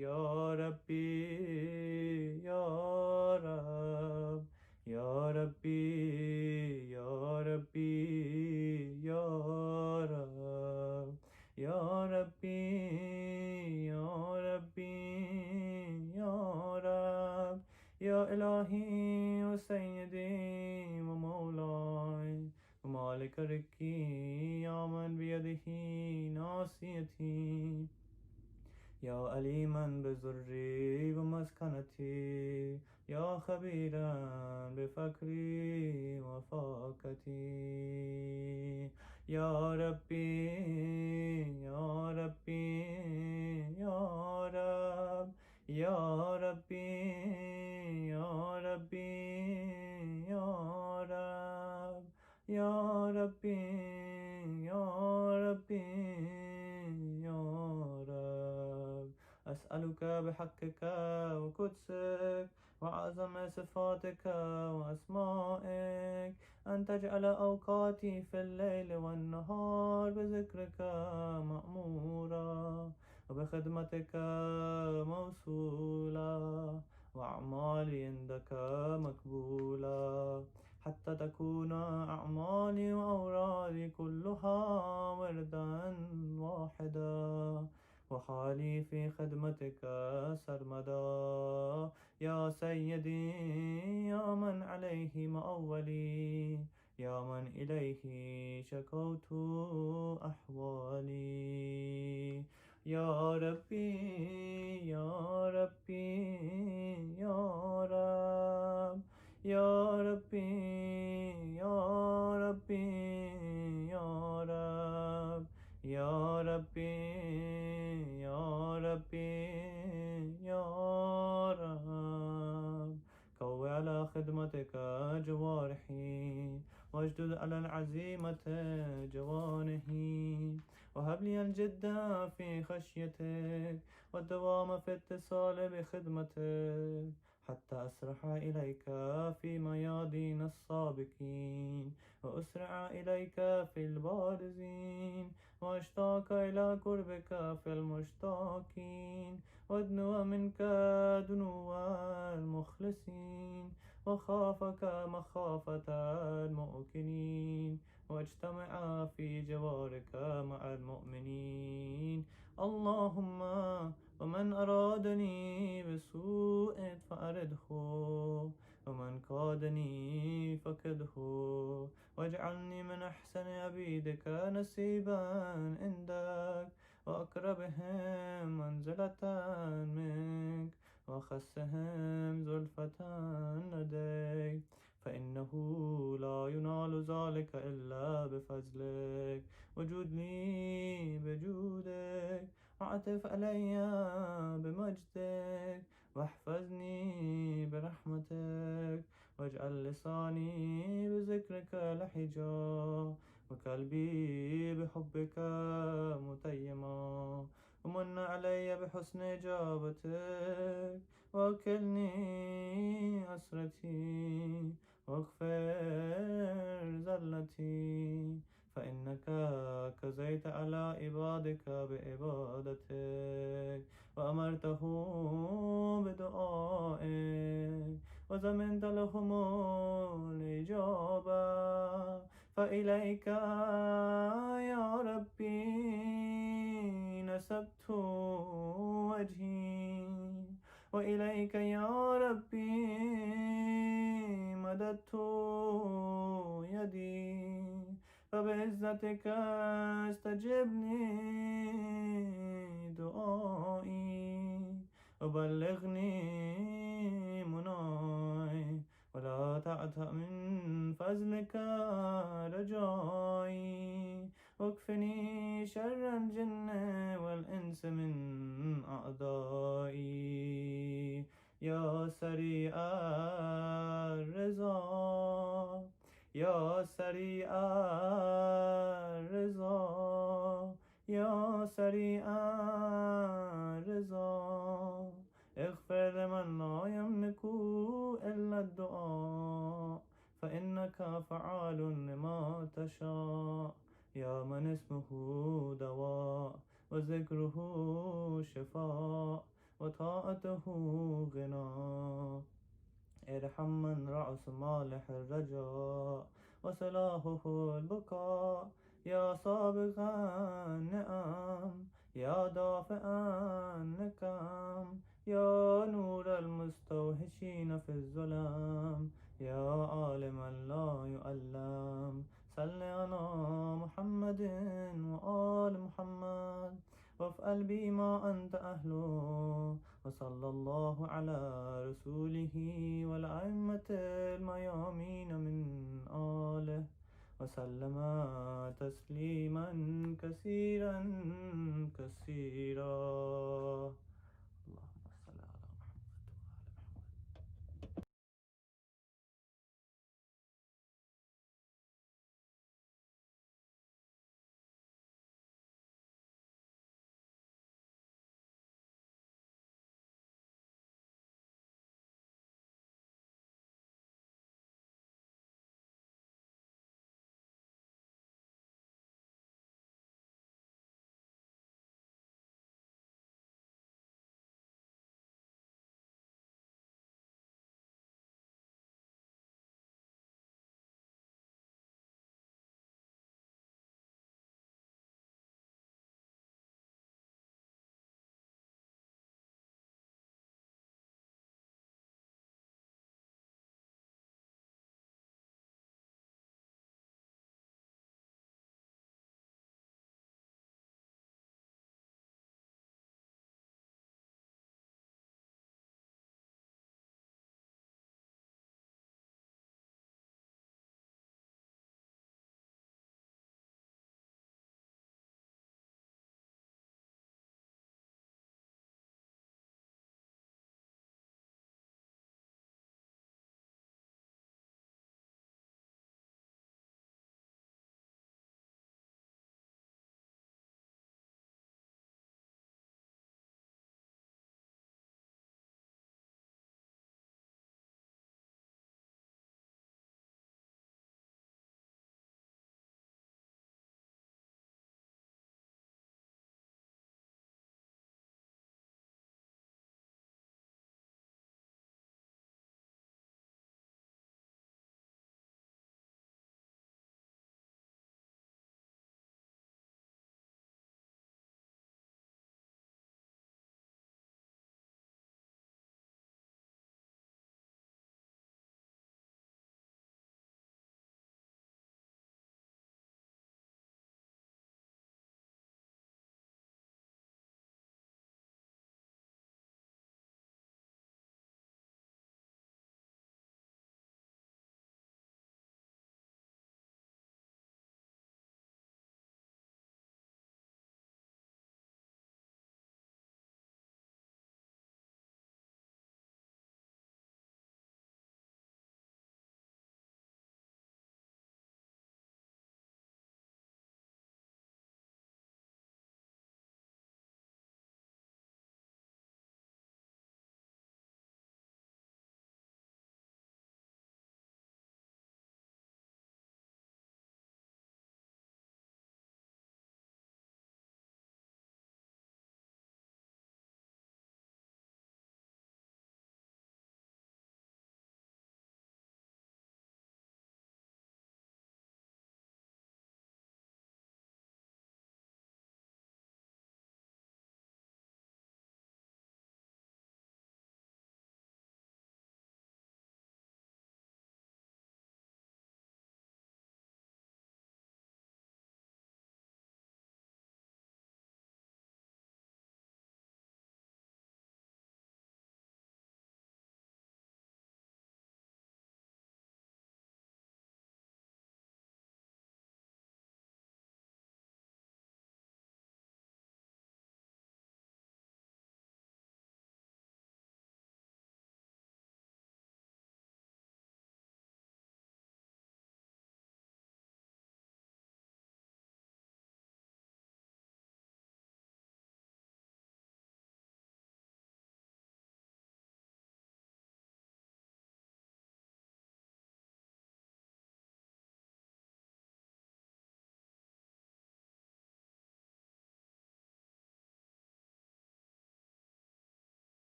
يا ربي يا رب، يا ربي يا ربي يا رب، يا ربي يا ربي يا رب، يا إلهي وسيدي ومولاي ومالك ركي، يا من بيده ناصيتي، يا أليما بزري ومسكنتي، يا خبيرا بفكري وفاقتي. يا ربي يا ربي يا رب، يا ربي يا ربي يا رب، يا ربي يا ربي يا رب. أسألك بحقك وقدسك وأعظم صفاتك وأسمائك أن تجعل أوقاتي في الليل والنهار بذكرك مأمورا، وبخدمتك موصولا، وأعمالي عندك مقبولا، حتى تكون أعمالي وأورادي كلها وردا واحدا، وحالي في خدمتك سرمدا. يا سيدي يا من عليه مأولي، يا من إليه شكوت أحوالي. يا ربي يا ربي يا رب، يا ربي يا ربي يا رب، يا ربي يا ربي يا رب. قو على خدمتك جوارحي، واشدد على العزيمة جوانحي، وهب لي الجد في خشيتك والدوام في اتصال بخدمتك، حتى أسرح إليك في ميادين السابقين، وأسرع إليك في البارزين، وأشتاق إلى قربك في المشتاقين، وأدنو منك دنو المخ المخلصين وخافك مخافة المؤمنين واجتمعا في جوارك مع المؤمنين. اللهم ومن أرادني بسوء فأرده ومن كادني فكده واجعلني من أحسن عبيدك نسيبا عندك وأقربهم منزلة منك وأخسهم زلفة لديك، فإنه لا ينال ذلك إلا بفضلك. وجود لي بجودك وعطف علي بمجدك واحفظني برحمتك واجعل لساني بذكرك لحجا وقلبي بحبك متيما ومن علي بحسن إجابتك وأكلني أسرتي واغفر زلتي، فإنك كزيت على عبادك بعبادتك وأمرته بدعائك وزمنت لهم الإجابة. فإليك يا ربي نسبت وجهي وإليك يا ربي مددت يدي، فبعزتك استجبني دعائي وبلغني مناي ولا تعتأ من فضلك رجائي واكفني شر الجن والإنس من أعدائي. يا سريع الرضا يا سريع الرضا يا سريع الرضا اغفر لمن لا يملك إلا الدعاء فإنك فعال لما تشاء. يا من اسمه دواء وذكره شفاء وطاعته غنى، ارحم من رأس مالح الرجاء وصلاحه البقاء. يا سابق النعم يا دافع النكم يا نور المستوحشين في الظلام يا عالما لا يؤلم، صل على محمد وآل محمد وافعل بي ما أنت أهله. وصلى الله على رسوله والأئمة الميامين من آله وسلم تسليما كثيرا كثيرا.